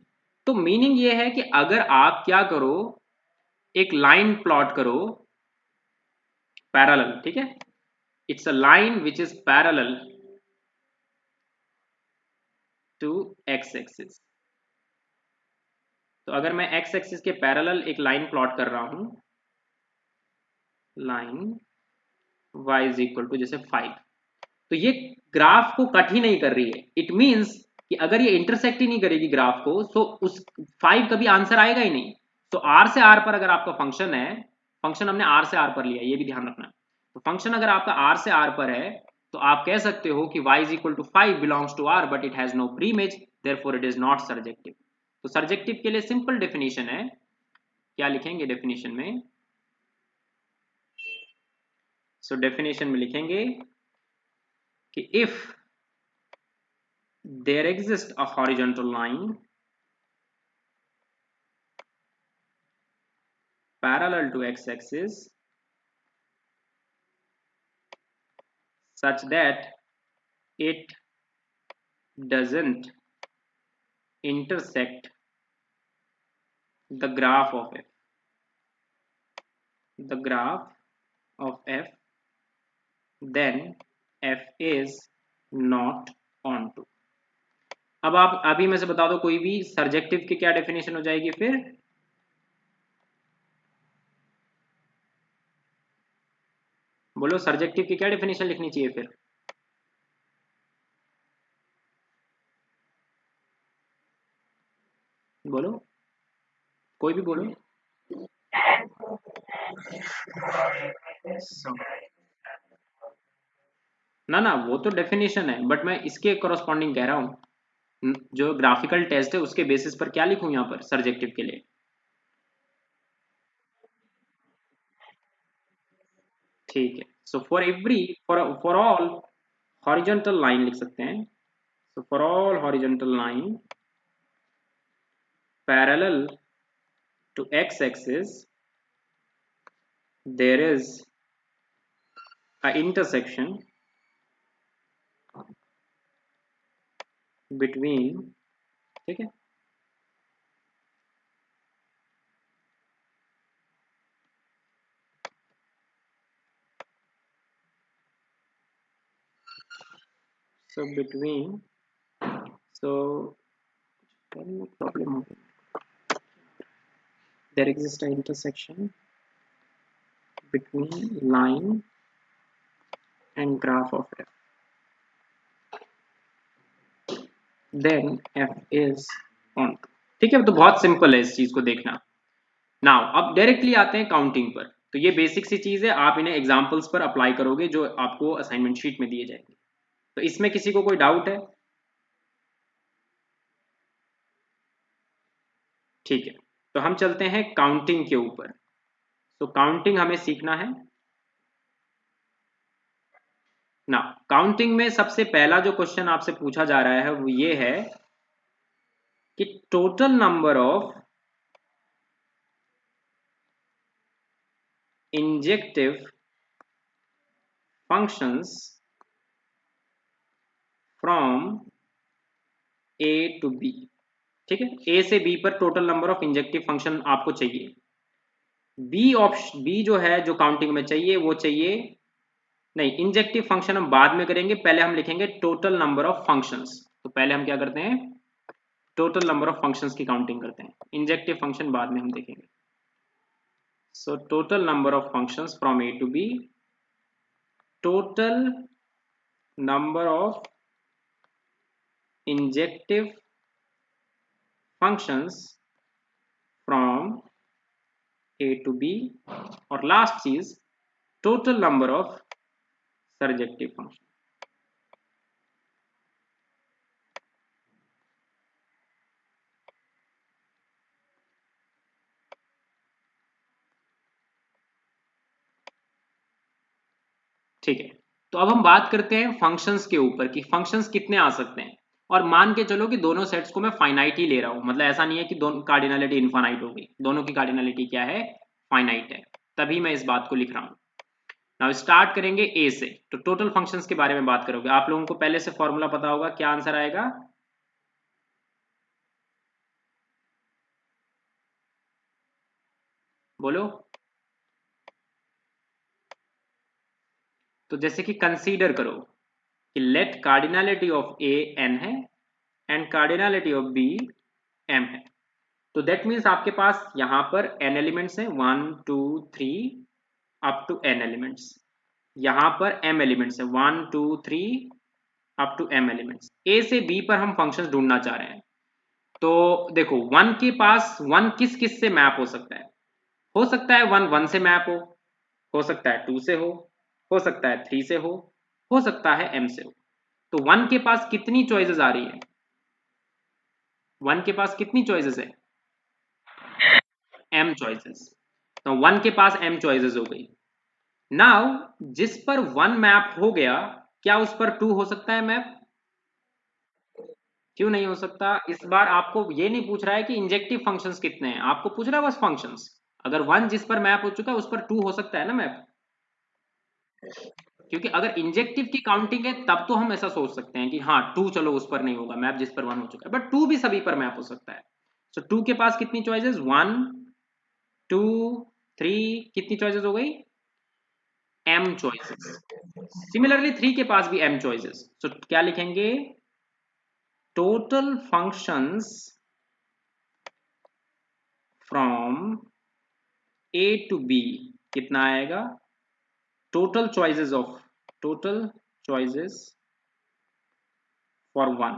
तो मीनिंग ये है कि अगर आप क्या करो, एक लाइन प्लॉट करो पैरेलल, ठीक है, it's a line which is parallel to x axis. तो अगर मैं एक्स एक्सिस के पैरेलल एक लाइन प्लॉट कर रहा हूं, line y is equal to जैसे 5, तो ये ग्राफ को कट ही नहीं कर रही है। इट मीन्स कि अगर ये इंटरसेक्ट ही नहीं करेगी ग्राफ को, तो उस 5 कभी आंसर आएगा ही नहीं। तो r से r पर अगर आपका फंक्शन है, फंक्शन हमने r से r पर लिया, ये भी ध्यान रखना। तो फंक्शन अगर आपका r से r पर है, तो आप कह सकते हो कि y is equal to 5 belongs to R but it has no preimage, therefore it is not surjective. तो सर्जेक्टिव के लिए सिंपल डेफिनेशन है, क्या लिखेंगे डेफिनेशन में? सो डेफिनेशन में लिखेंगे कि if there exist a horizontal line parallel to x-axis such that it doesn't intersect the graph of f, the graph of f, then f is not onto। अब आप अभी में से बता दो कोई भी सर्जेक्टिव की क्या डेफिनेशन हो जाएगी फिर? बोलो सर्जेक्टिव की क्या डेफिनेशन लिखनी चाहिए फिर? बोलो, कोई भी बोलो। ना ना वो तो डेफिनेशन है, बट मैं इसके कॉरस्पॉन्डिंग कह रहा हूँ, जो ग्राफिकल टेस्ट है उसके बेसिस पर क्या लिखूं यहाँ पर सर्जेक्टिव के लिए? ठीक है, so for every for all horizontal line लिख सकते हैं। So for all horizontal line parallel to x axis there is a intersection between, ठीक है, सो बिटवीन, सो प्रॉब्लम हो गई, there exist a intersection between line and graph of f, then f is on। ठीक है, तो बहुत सिंपल है इस चीज को देखना। नाउ अब डायरेक्टली आते हैं काउंटिंग पर। तो ये बेसिक सी चीज है, आप इन्हें एग्जांपल्स पर अप्लाई करोगे जो आपको असाइनमेंट शीट में दिए जाएंगे। तो इसमें किसी को कोई डाउट है? ठीक है, तो हम चलते हैं काउंटिंग के ऊपर। तो काउंटिंग हमें सीखना है ना। काउंटिंग में सबसे पहला जो क्वेश्चन आपसे पूछा जा रहा है वो ये है कि total number of injective functions from A to B. ठीक है, ए से बी पर total number of injective function आपको चाहिए। बी ऑप्शन, बी जो है जो काउंटिंग में चाहिए वो चाहिए, नहीं इंजेक्टिव फंक्शन हम बाद में करेंगे, पहले हम लिखेंगे टोटल नंबर ऑफ फंक्शंस। तो पहले हम क्या करते हैं, टोटल नंबर ऑफ फंक्शंस की काउंटिंग करते हैं, इंजेक्टिव फंक्शन बाद में हम देखेंगे। So total number of functions from A to B, total number of injective functions from A to B, और लास्ट चीज total number of surjective function. ठीक है, तो अब हम बात करते हैं फंक्शंस के ऊपर कि फंक्शंस कितने आ सकते हैं। और मान के चलो कि दोनों सेट्स को मैं फाइनाइट ही ले रहा हूं, मतलब ऐसा नहीं है कि दोनों कार्डिनलिटी इनफाइनाइट हो गई, दोनों की कार्डिनलिटी क्या है, फाइनाइट है, तभी मैं इस बात को लिख रहा हूं। नाउ स्टार्ट करेंगे ए से। तो टोटल फंक्शंस के बारे में बात करोगे, आप लोगों को पहले से फॉर्मूला पता होगा, क्या आंसर आएगा? बोलो। तो जैसे कि कंसीडर करो कि let cardinality of A n है and cardinality of B m है। तो दैट मीन्स आपके पास यहां पर n एलिमेंट्स हैं, 1 2 3 अप टू n एलिमेंट्स। यहां पर m एलिमेंट्स है, 1 2 3 up to m elements. a से b पर हम फंक्शंस ढूंढना चाह रहे हैं। तो देखो 1 के पास 1 किस किस से मैप हो सकता है 1 1 से मैप हो सकता है 2 से हो सकता है 3 से हो हो सकता है m से हो। तो 1 के पास कितनी चॉइसेस आ रही है? 1 के पास कितनी चॉइसेस है? m choices. तो 1 के पास m चॉइसेस हो गई। नाउ जिस पर 1 मैप हो गया, क्या उस पर 2 हो सकता है मैप? क्यों नहीं हो सकता? इस बार आपको ये नहीं पूछ रहा है कि इंजेक्टिव फंक्शंस कितने हैं, आपको पूछ रहा है बस फंक्शंस। अगर 1 जिस पर मैप हो चुका है उस पर 2 हो सकता है ना मैप, क्योंकि अगर इंजेक्टिव की काउंटिंग है तब तो हम ऐसा सोच सकते हैं कि हाँ 2 चलो उस पर नहीं होगा मैप जिस पर 1 हो चुका है, बट 2 भी सभी पर मैप हो सकता है। सो 2 के पास कितनी चॉइसेस? 1 2 3, कितनी चॉइसेस हो गई? m choices. सिमिलरली 3 के पास भी m चॉइसेस। सो क्या लिखेंगे? Total functions from a to b कितना आएगा? Total choices for 1।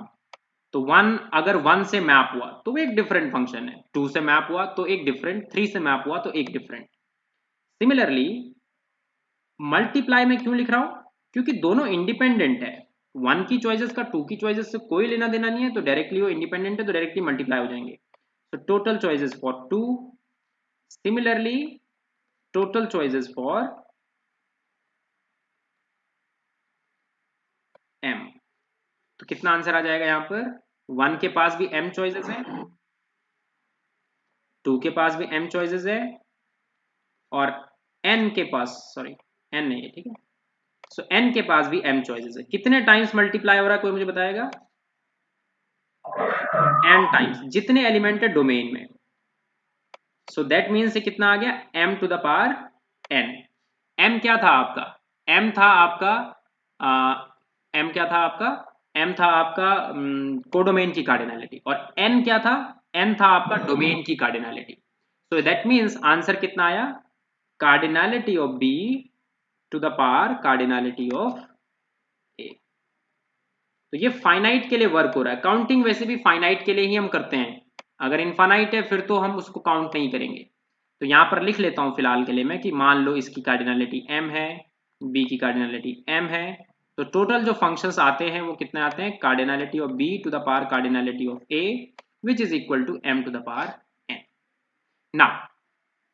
तो 1 अगर 1 से मैप हुआ तो वो एक डिफरेंट फंक्शन है, 2 से मैप हुआ तो एक डिफरेंट, 3 से मैप हुआ तो एक डिफरेंट। सिमिलरली मल्टीप्लाई में क्यों लिख रहा हूं? क्योंकि दोनों इंडिपेंडेंट है। 1 की चॉइसेस का 2 की चॉइसेस से कोई लेना देना नहीं है, तो डायरेक्टली वो इंडिपेंडेंट है तो डायरेक्टली मल्टीप्लाई हो जाएंगे। तो total choices for 2, similarly total choices for m। तो कितना आंसर आ जाएगा यहां पर? 1 के पास भी m चॉइसेस है, 2 के पास भी m चॉइसेस है, और n के पास, सॉरी n नहीं है, ठीक है। सो n के पास भी m चॉइसेस है। कितने टाइम्स मल्टीप्लाई हो रहा है कोई मुझे बताएगा? n टाइम्स, जितने एलिमेंट है डोमेन में। सो दैट मीन्स कितना आ गया? m to the power n। m क्या था आपका? m था आपका m क्या था आपका? m था आपका कोडोमेन की कार्डिनैलिटी, और n क्या था? n था आपका डोमेन की cardinality. So that means answer कितना आया? Cardinality of b to the power cardinality of a। तो ये फाइनाइट के लिए वर्क हो रहा है। काउंटिंग वैसे भी फाइनाइट के लिए ही हम करते हैं, अगर इनफाइनाइट है फिर तो हम उसको काउंट नहीं करेंगे। तो यहां पर लिख लेता हूं फिलहाल के लिए मैं कि मान लो इसकी कार्डिनैलिटी m है, b की कार्डिनैलिटी m है, तो टोटल जो फंक्शंस आते हैं वो कितने आते हैं? Cardinality of b to the power cardinality of a which is equal to m to the power n। Now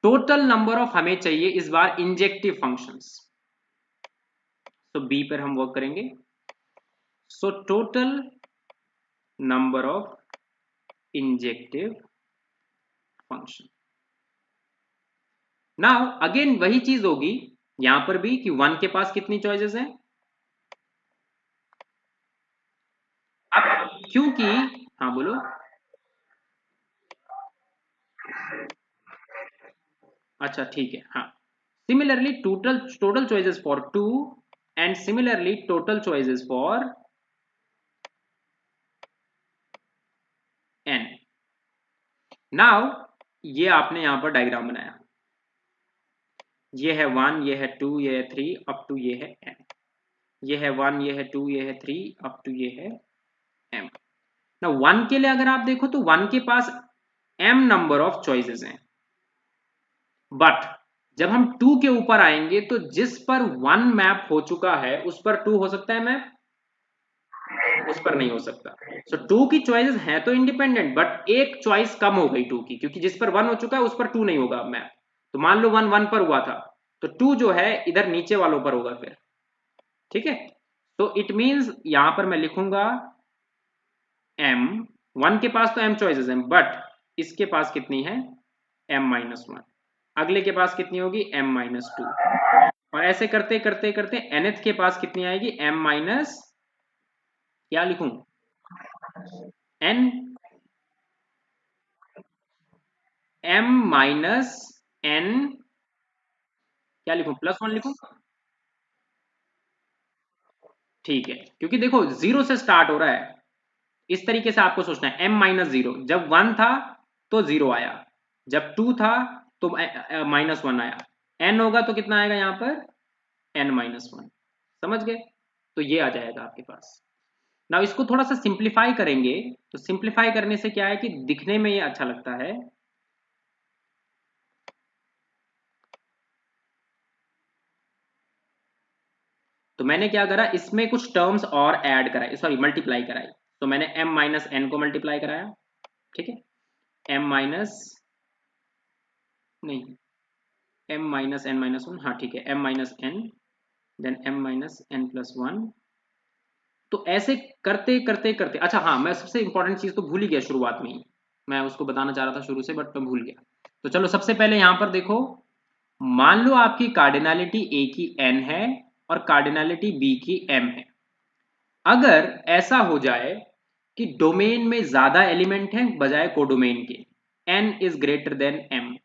total number of हमें चाहिए इस बार इंजेक्टिव फंक्शंस, तो b पर हम वर्क करेंगे। So total number of injective function. Now again वही चीज होगी यहां पर भी कि 1 के पास कितनी चॉइसेस हैं? अब क्योंकि, हाँ बोलो। अच्छा ठीक है, हाँ। Similarly total total choices for 2 and similarly total choices for n। Now ये आपने यहां पर डायग्राम बनाया, ये है 1, ये है 2, ये है 3, अप टू ये है n। ये है 1, ये है 2, ये है 3, अप टू ये है m। ना 1 के लिए अगर आप देखो तो 1 के पास m नंबर ऑफ चॉइसेस हैं, बट जब हम 2 के ऊपर आएंगे तो जिस पर 1 मैप हो चुका है उस पर 2 हो सकता है मैप, उस पर नहीं हो सकता। सो 2 की चॉइसेस हैं तो इंडिपेंडेंट, बट एक चॉइस कम हो गई 2 की, क्योंकि जिस पर 1 हो चुका है उस पर 2 नहीं होगा मैप। तो मान लो 1 1 पर हुआ था तो 2 जो है इधर नीचे वालों पर होगा फिर, ठीक है। तो इट मींस यहां पर मैं लिखूंगा m, 1 के पास तो m चॉइसेस हैं, बट इसके पास कितनी है? m-1। अगले के पास कितनी होगी? m-2। और ऐसे करते करते करते nth के पास कितनी आएगी? m माइनस, क्या लिखूं? n, m माइनस n, क्या लिखूं? +1 लिखूं? ठीक है, क्योंकि देखो 0 से स्टार्ट हो रहा है, इस तरीके से आपको सोचना है। m-0, जब 1 था तो 0 आया, जब 2 था तो -1 आया, n होगा तो कितना आएगा यहाँ पर? n-1। समझ गए? तो ये आ जाएगा आपके पास। ना इसको थोड़ा सा सिंप्लीफाई करेंगे, तो सिंप्लीफाई करने से क्या है कि दिखने में ये अच्छा लगता है। तो मैंने क्या करा, इसमें कुछ टर्म्स और ऐड कराई, सॉरी मल्टीप्लाई कराई। तो मैंने m माइनस एन को मल्टीप्लाई कराया, ठीक है, m माइनस, नहीं, m minus n minus one, हाँ ठीक है, m minus n, then m minus n plus one. तो ऐसे करते करते करते, अच्छा हाँ, मैं सबसे इंपॉर्टेंट चीज तो भूल ही गया शुरुआत में ही, मैं उसको बताना चाह रहा था शुरू से बट मैं भूल गया। तो चलो सबसे पहले यहां पर देखो, मान लो आपकी कार्डिनलिटी ए की n है और कार्डिनलिटी b की m है। अगर ऐसा हो जाए कि डोमेन में ज्यादा एलिमेंट हैं बजाय कोडोमेन के, n is greater then m,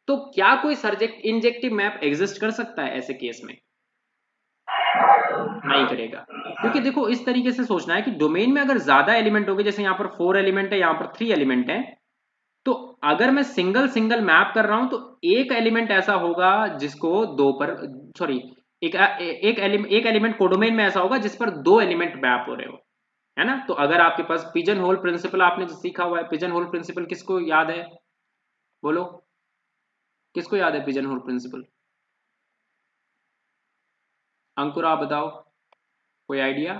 तो क्या कोई सर्जेक्ट इंजेक्टिव मैप एग्जिस्ट कर सकता है ऐसे केस में? नहीं करेगा, क्योंकि देखो इस तरीके से सोचना है कि डोमेन में अगर ज्यादा एलिमेंट होंगे, जैसे यहाँ पर 4 एलिमेंट है, यहाँ पर 3 एलिमेंट है, तो अगर मैं सिंगल सिंगल मैप कर रहा हूं तो एक एलिमेंट ऐसा होगा जिसको दो पर, सॉरी, एक एलिमेंट कोडोमेन में ऐसा होगा जिस पर दो एलिमेंट मैप हो रहे हो, है ना। तो अगर आपके पास पिजन होल प्रिंसिपल आपने जो सीखा हुआ है, पिजन होल प्रिंसिपल किसको याद है, बोलो, किसको याद है पिजन होल प्रिंसिपल? अंकुर आप बताओ, कोई आइडिया?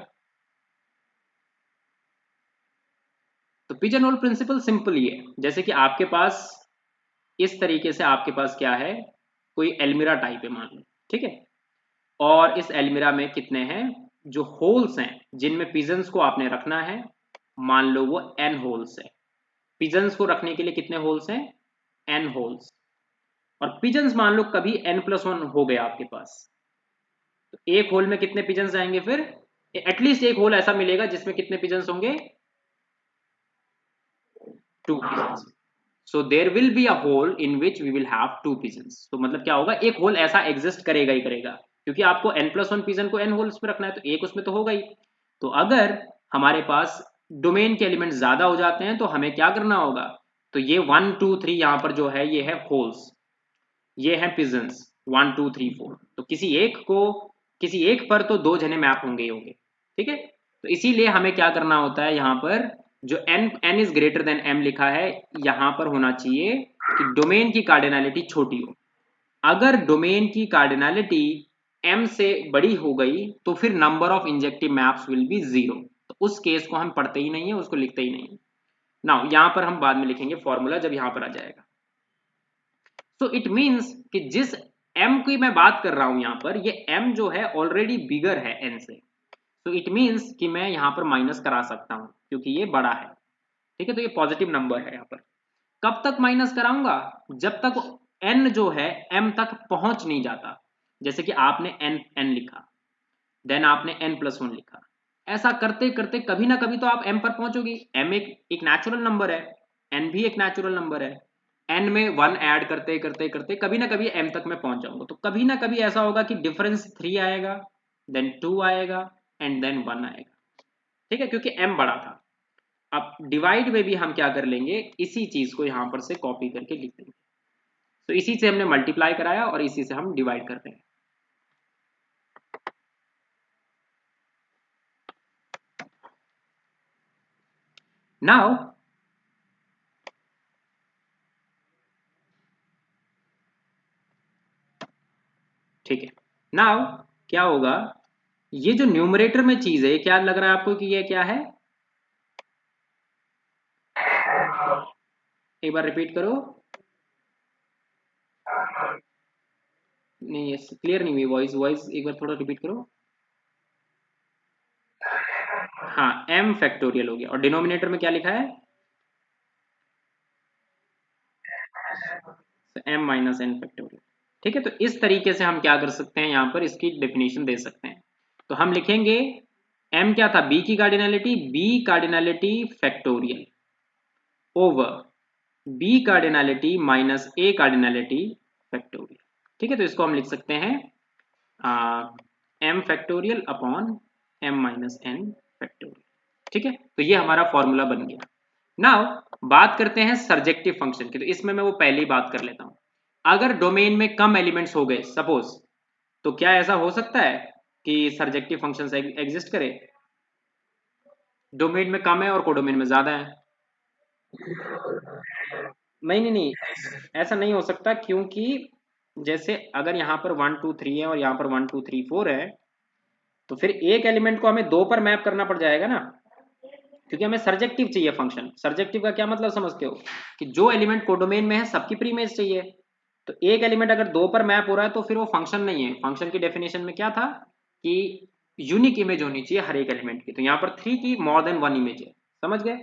तो पिजन होल प्रिंसिपल सिंपल ही है, जैसे कि आपके पास इस तरीके से आपके पास क्या है, कोई एलमिरा टाइप है मान लो, ठीक है, और इस एलमिरा में कितने हैं, जो होल्स हैं जिनमें पिजन्स को आपने रखना है, मान लो वो n होल्स है। पिजन्स को रखने के लिए कितने होल्स हैं, n होल्स। और पिजन्स मान लो कभी n+1 हो गया आपके पास, तो एक होल में कितने पिजन्स आएंगे फिर, एटलीस्ट एक होल ऐसा मिलेगा जिसमें कितने पिजन्स होंगे, 2 pigeons. So there will be a hole in which we will have 2 pigeons. तो मतलब क्या होगा, एक होल ऐसा एग्जिस्ट करेगा ही करेगा, क्योंकि आपको n+1 पिजन को n होल्स में रखना है, तो एक उसमें तो होगा ही। तो अगर हमारे पास डोमेन के एलिमेंट ज्यादा हो जाते हैं तो हमें क्या करना होगा, तो ये 1 2 3 यहाँ पर जो है ये है होल्स, ये है पिजन्स 1 2 3 4, तो किसी एक पर तो दो जने मैप होंगे ही होंगे, ठीक है। तो इसीलिए हमें क्या करना होता है, यहाँ पर जो n is greater then m लिखा है, यहाँ पर होना चाहिए कि डोमेन की कार्डिनलिटी छोटी हो। अगर डोमेन की कार्डिनलिटी m से बड़ी हो गई तो फिर number of injective maps will be 0, तो उस केस को हम पढ़ते ही नहीं है, उसको लिखते ही नहीं है। नाउ यहाँ पर हम बाद में लिखेंगे फॉर्मूला जब यहाँ पर आ जाएगा। सो इट मीन्स कि जिस m की मैं बात कर रहा हूं यहाँ पर, ये m जो है ऑलरेडी बिगर है n से, तो इट मीन्स कि मैं यहाँ पर माइनस करा सकता हूँ क्योंकि ये बड़ा है, ठीक है। तो ये पॉजिटिव नंबर है यहाँ पर। कब तक माइनस कराऊंगा, जब तक n जो है m तक पहुंच नहीं जाता। जैसे कि आपने n लिखा, देन आपने n+1 लिखा, ऐसा करते करते कभी ना कभी तो आप m पर पहुंचोगी। m एक नेचुरल नंबर है, n भी एक नेचुरल नंबर है, n में 1 ऐड करते करते करते कभी ना कभी m तक मैं पहुंच जाऊंगा। तो कभी ना कभी ऐसा होगा कि डिफरेंस 3 आएगा, देन 2 आएगा एंड देन 1 आएगा, ठीक है, क्योंकि m बड़ा था। अब डिवाइड में भी हम क्या कर लेंगे, इसी चीज को यहां पर से कॉपी करके लिख देंगे। तो इसी से हमने मल्टीप्लाई कराया और इसी से हम डिवाइड कर रहे हैं। नाउ ठीक है, नाउ क्या होगा, ये जो न्यूमरेटर में चीज है, ये क्या लग रहा है आपको कि ये क्या है, एक बार रिपीट करो। नहीं, ये क्लियर नहीं हुई वॉइस, वॉइस एक बार थोड़ा रिपीट करो। हाँ, m फैक्टोरियल हो गया, और डिनोमिनेटर में क्या लिखा है, m-n फैक्टोरियल, ठीक है। तो इस तरीके से हम क्या कर सकते हैं, यहाँ पर इसकी डेफिनेशन दे सकते हैं। तो हम लिखेंगे m क्या था, b की cardinality, b cardinality factorial over b cardinality minus a cardinality factorial, ठीक है। तो इसको हम लिख सकते हैं m factorial upon m-n factorial, ठीक है। तो ये हमारा फॉर्मूला बन गया। नाउ बात करते हैं सर्जेक्टिव फंक्शन की, तो इसमें मैं वो पहले ही बात कर लेता हूं। अगर डोमेन में कम एलिमेंट्स हो गए सपोज, तो क्या ऐसा हो सकता है कि सर्जेक्टिव फंक्शन एग्जिस्ट करे, डोमेन में कम है और कोडोमेन में ज्यादा है? नहीं नहीं नहीं, ऐसा नहीं हो सकता, क्योंकि जैसे अगर यहाँ पर 1 2 3 है और यहाँ पर 1 2 3 4 है, तो फिर एक एलिमेंट को हमें 2 पर मैप करना पड़ जाएगा ना, क्योंकि हमें सर्जेक्टिव चाहिए फंक्शन। सर्जेक्टिव का क्या मतलब समझते हो, कि जो एलिमेंट कोडोमेन में है सबकी प्री इमेज चाहिए। तो एक एलिमेंट अगर 2 पर मैप हो रहा है तो फिर वो फंक्शन नहीं है। फंक्शन की डेफिनेशन में क्या था कि यूनिक इमेज होनी चाहिए हर एक एलिमेंट की। तो यहाँ पर 3 की मोर देन 1 इमेज है, समझ गए।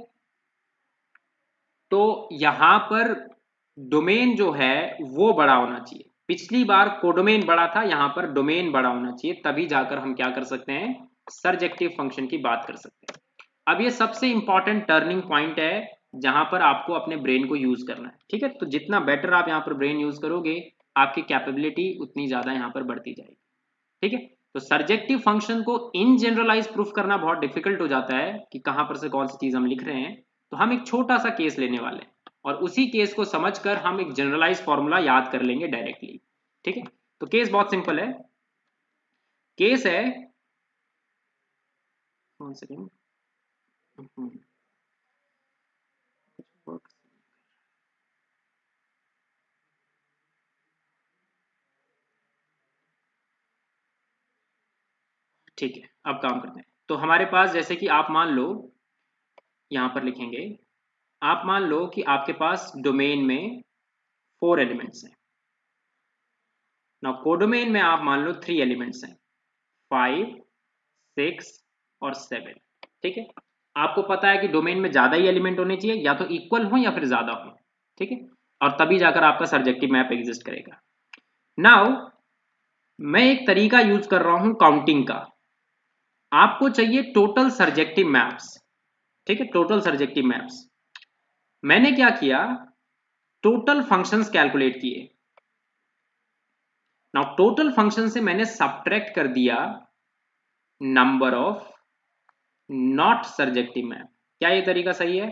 तो यहाँ पर डोमेन जो है वो बड़ा होना चाहिए। पिछली बार कोडोमेन बड़ा था, यहाँ पर डोमेन बड़ा होना चाहिए, तभी जाकर हम क्या कर सकते हैं, सर्जेक्टिव फंक्शन की बात कर सकते हैं। अब ये सबसे इंपॉर्टेंट टर्निंग पॉइंट है जहां पर आपको अपने ब्रेन को यूज करना है, ठीक है। तो जितना बेटर आप यहाँ पर ब्रेन यूज करोगे, आपकी कैपेबिलिटी उतनी ज्यादा यहाँ पर बढ़ती जाएगी, ठीक है। तो सर्जेक्टिव फंक्शन को इन जनरलाइज प्रूफ करना बहुत डिफिकल्ट हो जाता है कि कहां पर से कौन सी चीज हम लिख रहे हैं। तो हम एक छोटा सा केस लेने वाले हैं और उसी केस को समझकर हम एक जनरलाइज फॉर्मूला याद कर लेंगे डायरेक्टली, ठीक है। तो केस बहुत सिंपल है। केस है, वन सेकेंड, ठीक है। अब काम करते हैं। तो हमारे पास जैसे कि आप मान लो, यहां पर लिखेंगे, आप मान लो कि आपके पास डोमेन में 4 एलिमेंट्स हैं ना। कोडोमेन में आप मान लो 3 एलिमेंट्स हैं, 5, 6 और 7, ठीक है। आपको पता है कि डोमेन में ज्यादा ही एलिमेंट होने चाहिए, या तो इक्वल हो या फिर ज्यादा हो, ठीक है। और तभी जाकर आपका सर्जेक्टिव मैप एग्जिस्ट करेगा। नाउ मैं एक तरीका यूज कर रहा हूं काउंटिंग का। आपको चाहिए टोटल सर्जेक्टिव मैप्स, ठीक है, टोटल सर्जेक्टिव मैप्स। मैंने क्या किया, टोटल फंक्शंस कैलकुलेट किए। नाउ टोटल फंक्शन से मैंने सब्ट्रैक्ट कर दिया number of not surjective map. क्या ये तरीका सही है,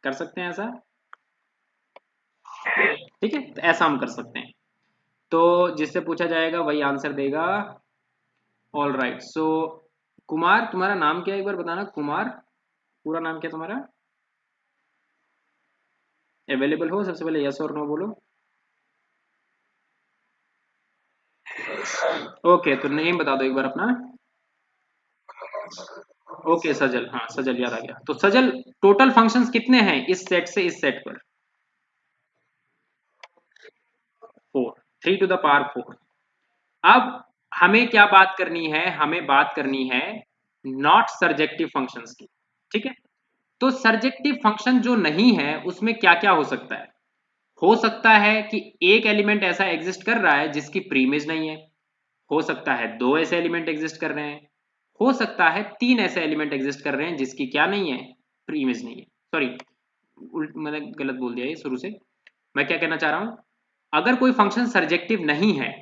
कर सकते हैं ऐसा, ठीक है। तो ऐसा हम कर सकते हैं। तो जिससे पूछा जाएगा वही आंसर देगा। ऑल राइट, सो कुमार, तुम्हारा नाम क्या है एक बार बताना। कुमार, पूरा नाम क्या तुम्हारा। अवेलेबल हो, सबसे पहले यस और नो बोलो। ओके, तो नेम बता दो एक बार अपना। ओके सजल, हाँ सजल याद आ गया। तो सजल, टोटल फंक्शंस कितने हैं इस सेट से इस सेट पर। 4, 3 टू द पावर 4। अब हमें क्या बात करनी है, हमें बात करनी है नॉट सर्जेक्टिव फंक्शंस की, ठीक है। तो सर्जेक्टिव फंक्शन जो नहीं है उसमें क्या क्या हो सकता है। हो सकता है कि एक एलिमेंट ऐसा एग्जिस्ट कर रहा है जिसकी प्रीइमेज नहीं है। हो सकता है 2 ऐसे एलिमेंट एग्जिस्ट कर रहे हैं। हो सकता है 3 ऐसे एलिमेंट एग्जिस्ट कर रहे हैं जिसकी क्या नहीं है, प्रीइमेज नहीं है। सॉरी, मैंने गलत बोल दिया ये शुरू से। मैं क्या कहना चाह रहा हूं, अगर कोई फंक्शन सर्जेक्टिव नहीं है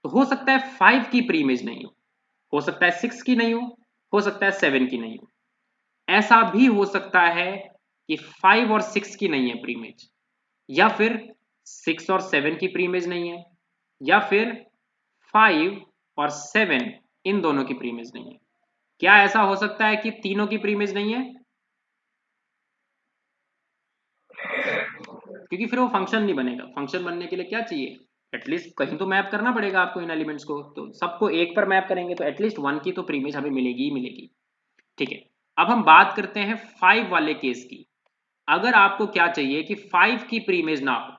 तो हो सकता है 5 की प्री इमेज नहीं हो सकता है 6 की नहीं हो सकता है 7 की नहीं हो। ऐसा भी हो सकता है कि 5 और 6 की नहीं है प्री इमेज, या फिर 6 और 7 की प्री इमेज नहीं है, या फिर 5 और 7 इन दोनों की प्री इमेज नहीं है। क्या ऐसा हो सकता है कि तीनों की प्री इमेज नहीं है, क्योंकि फिर वो फंक्शन नहीं बनेगा। फंक्शन बनने के लिए क्या चाहिए, एटलीस्ट कहीं तो मैप करना पड़ेगा आपको इन एलिमेंट्स को। तो सबको एक पर मैप करेंगे तो एटलीस्ट 1 की तो प्रीमिस हमें मिलेगी ही मिलेगी, ठीक है। अब हम बात करते हैं 5 वाले केस की। अगर आपको क्या चाहिए कि 5 की प्रीमिस ना हो,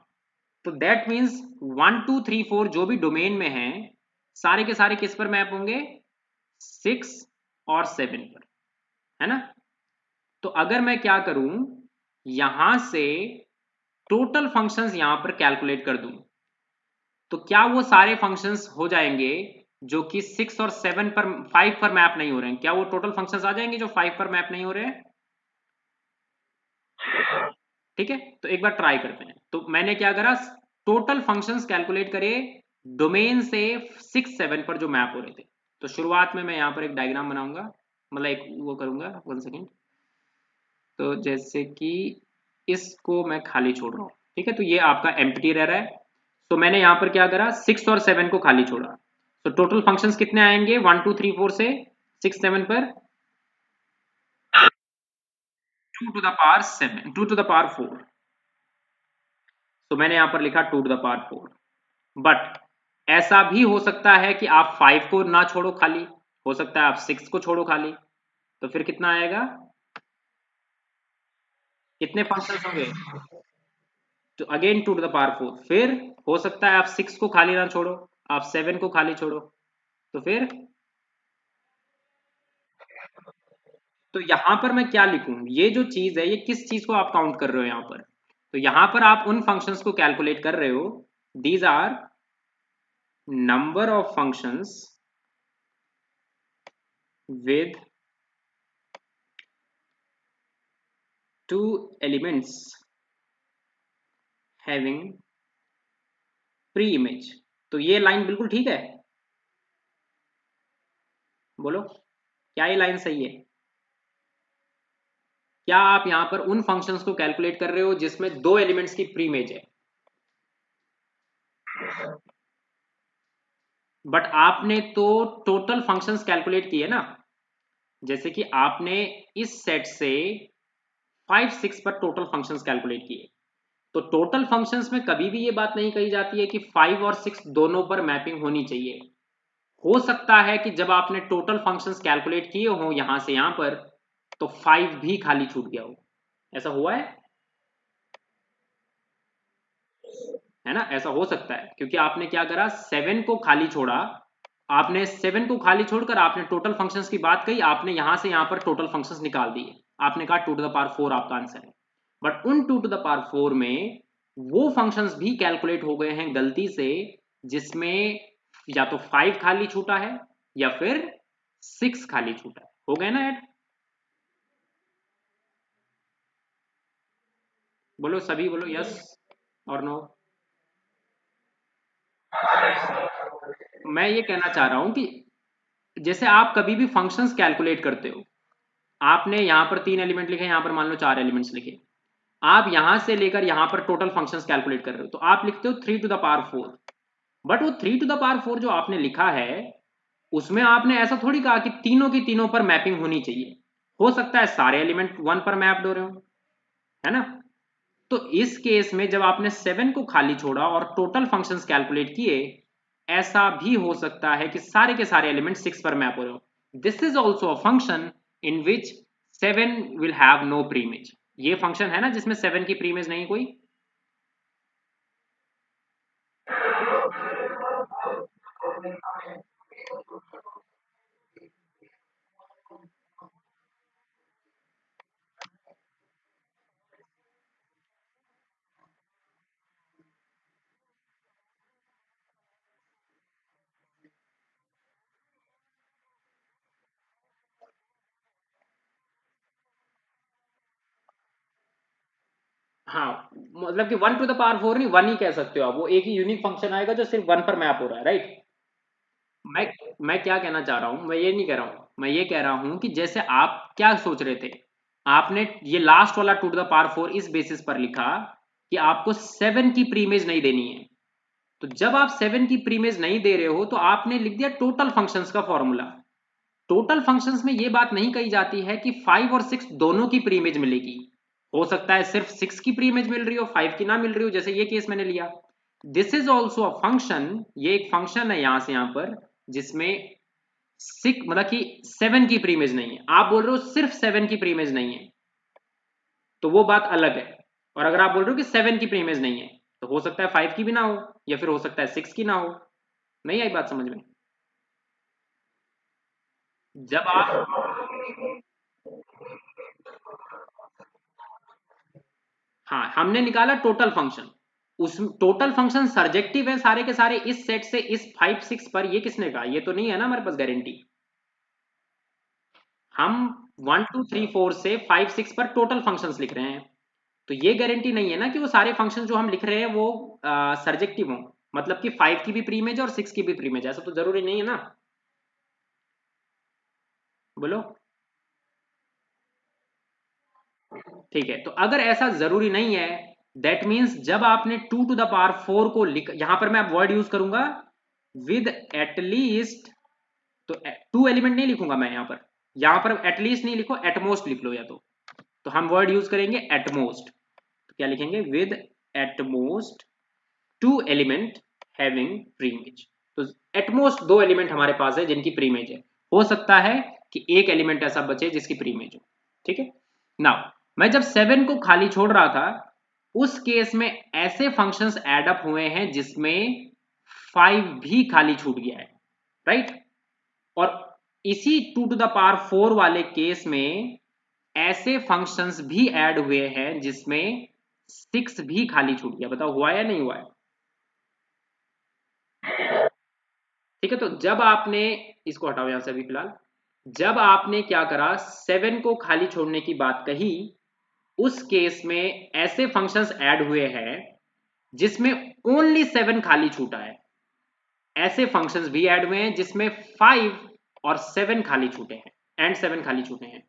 तो दैट मीन्स 1 2 3 4 जो भी डोमेन में है सारे के सारे किस पर मैप होंगे, 6 और 7 पर, है ना। तो अगर मैं क्या करूं, यहां से टोटल फंक्शंस यहां पर कैलकुलेट कर दूं, तो क्या वो सारे फंक्शंस हो जाएंगे जो कि 6 और 7 पर 5 पर मैप नहीं हो रहे हैं। क्या वो टोटल फंक्शंस आ जाएंगे जो 5 पर मैप नहीं हो रहे हैं, ठीक है। तो एक बार ट्राई करते हैं। तो मैंने क्या करा, टोटल फंक्शंस कैलकुलेट करे डोमेन से 6 7 पर जो मैप हो रहे थे। तो शुरुआत में मैं यहाँ पर एक डायग्राम बनाऊंगा, मतलब एक वो करूंगा, 1 सेकेंड। तो जैसे कि इसको मैं खाली छोड़ रहा हूँ, ठीक है। तो ये आपका एम्प्टी रह रहा है। तो मैंने यहाँ पर क्या करा, 6 और 7 को खाली छोड़ा। तो टोटल फंक्शंस कितने आएंगे 1 2 3 4 से 6 7 पर, 2 to the power 7, 2 to the power 4। तो मैंने यहाँ पर लिखा 2 टू द पावर 4। बट ऐसा भी हो सकता है कि आप 5 को ना छोड़ो खाली, हो सकता है आप 6 को छोड़ो खाली, तो फिर कितना आएगा, कितने फंक्शंस होंगे, तो अगेन 2 to the power 4। फिर हो सकता है आप 6 को खाली ना छोड़ो, आप 7 को खाली छोड़ो, तो फिर, तो यहां पर मैं क्या लिखूं, ये जो चीज है ये किस चीज को आप काउंट कर रहे हो यहां पर, तो यहां पर आप उन फंक्शंस को कैलकुलेट कर रहे हो, these are number of functions with 2 elements having pre image. तो ये लाइन बिल्कुल ठीक है, बोलो क्या ये लाइन सही है, क्या आप यहां पर उन फंक्शंस को कैलकुलेट कर रहे हो जिसमें 2 एलिमेंट्स की प्री इमेज है, बट आपने तो टोटल फंक्शंस कैलकुलेट किए ना, जैसे कि आपने इस सेट से 5 6 पर टोटल फंक्शंस कैलकुलेट किए, तो टोटल फंक्शंस में कभी भी ये बात नहीं कही जाती है कि 5 और 6 दोनों पर मैपिंग होनी चाहिए। हो सकता है कि जब आपने टोटल फंक्शंस कैलकुलेट किए हो यहां से यहां पर, तो 5 भी खाली छूट गया हो, ऐसा हुआ है ना, ऐसा हो सकता है क्योंकि आपने क्या करा, 7 को खाली छोड़ा, आपने 7 को खाली छोड़कर आपने टोटल फंक्शंस की बात कही, आपने यहां से यहां पर टोटल फंक्शंस निकाल दिए, आपने कहा 2 to the power 4 आपका आंसर है, बट उन 2 to the power 4 में वो फंक्शंस भी कैलकुलेट हो गए हैं गलती से जिसमें या तो 5 खाली छूटा है या फिर 6 खाली छूटा है, हो गए ना ऐड, बोलो सभी बोलो यस और नो। मैं ये कहना चाह रहा हूं कि जैसे आप कभी भी फंक्शंस कैलकुलेट करते हो, आपने यहां पर 3 एलिमेंट लिखे, यहां पर मान लो 4 एलिमेंट्स लिखे, आप यहां से लेकर यहां पर टोटल फंक्शंस कैलकुलेट कर रहे हो, तो आप लिखते हो 3 to the power 4, बट वो 3 to the power 4 जो आपने लिखा है उसमें आपने ऐसा थोड़ी कहा कि तीनों की तीनों पर मैपिंग होनी चाहिए, हो सकता है सारे एलिमेंट 1 पर मैप्ड हो रहे हो, है ना, तो इस केस में जब आपने 7 को खाली छोड़ा और टोटल फंक्शंस कैलकुलेट किए, ऐसा भी हो सकता है कि सारे के सारे एलिमेंट 6 पर मैप हो रहे हो, this is also a function in which 7 will have no preimage, ये फंक्शन है ना जिसमें 7 की प्रीइमेज नहीं कोई। हाँ, मतलब कि 1 to the power 4 नहीं, 1 ही कह सकते हो आप, वो एक ही यूनिक फंक्शन आएगा जो सिर्फ 1 पर मैप हो रहा है, राइट। मैं मैं क्या कहना चाह रहा हूं, मैं ये नहीं कह रहा हूं, मैं ये कह रहा हूं कि जैसे आप क्या सोच रहे थे, आपने ये लास्ट वाला 2 to the power 4 इस बेसिस पर लिखा कि आपको 7 की प्रीमेज नहीं देनी है, तो जब आप 7 की प्रीमेज नहीं दे रहे हो तो आपने लिख दिया टोटल फंक्शंस का फॉर्मूला, टोटल फंक्शंस में ये बात नहीं कही जाती है कि 5 और 6 दोनों की प्रीमेज मिलेगी, हो सकता है सिर्फ 6 की प्रीमेज मिल रही हो, 5 की ना मिल रही हो, जैसे ये केस मैंने लिया, this is also a function, ये एक फंक्शन है यहां से यहां पर जिसमें 6 मतलब कि 7 की प्रीमेज नहीं है, आप बोल रहे हो सिर्फ 7 की प्रीमेज नहीं है, तो वो बात अलग है, और अगर आप बोल रहे हो कि 7 की प्रीमेज नहीं है तो हो सकता है 5 की भी ना हो या फिर हो सकता है 6 की ना हो, नहीं आई बात समझ में, जब आप, हाँ हमने निकाला टोटल फंक्शन, उस टोटल फंक्शन सर्जेक्टिव है सारे के सारे इस सेट से इस 5 6 पर, ये किसने कहा, ये तो नहीं है ना हमारे पास गारंटी, हम 1 2 3 4 से 5 6 पर टोटल फंक्शंस लिख रहे हैं, तो ये गारंटी नहीं है ना कि वो सारे फंक्शन जो हम लिख रहे हैं वो सर्जेक्टिव हों, मतलब कि 5 की भी प्रीमेज और 6 की भी प्रीमेज, ऐसा तो जरूरी नहीं है ना, बोलो। ठीक है, तो अगर ऐसा जरूरी नहीं है, दैट मीन्स जब आपने 2 to the power 4 को लिख, यहां पर मैं वर्ड यूज करूंगा विद एटलीस्ट, तो 2 एलिमेंट नहीं लिखूंगा मैं यहां पर एटलीस्ट नहीं लिखो, एटमोस्ट लिख लो, या तो हम वर्ड यूज करेंगे एटमोस्ट, तो क्या लिखेंगे, विद एटमोस्ट 2 एलिमेंट हैविंग प्रीमेज, तो एटमोस्ट 2 एलिमेंट हमारे पास है जिनकी प्रीमेज है, हो सकता है कि एक एलिमेंट ऐसा बचे जिसकी प्री इमेज हो। ठीक है, नाउ मैं जब 7 को खाली छोड़ रहा था उस केस में ऐसे फंक्शंस ऐड अप हुए हैं जिसमें 5 भी खाली छूट गया है, राइट। और इसी 2 टू द पावर 4 वाले केस में ऐसे फंक्शंस भी ऐड हुए हैं जिसमें 6 भी खाली छूट गया। बताओ हुआ या नहीं हुआ है? ठीक है, तो जब आपने इसको हटाओ यहां से अभी फिलहाल, जब आपने क्या करा 7 को खाली छोड़ने की बात कही उस केस में ऐसे फंक्शंस ऐड हुए हैं जिसमें ओनली 7 खाली छूटा है। ऐसे फंक्शंस भी ऐड हुए हैं जिसमें 5 और 7 खाली छूटे हैं एंड 7 खाली छूटे हैं।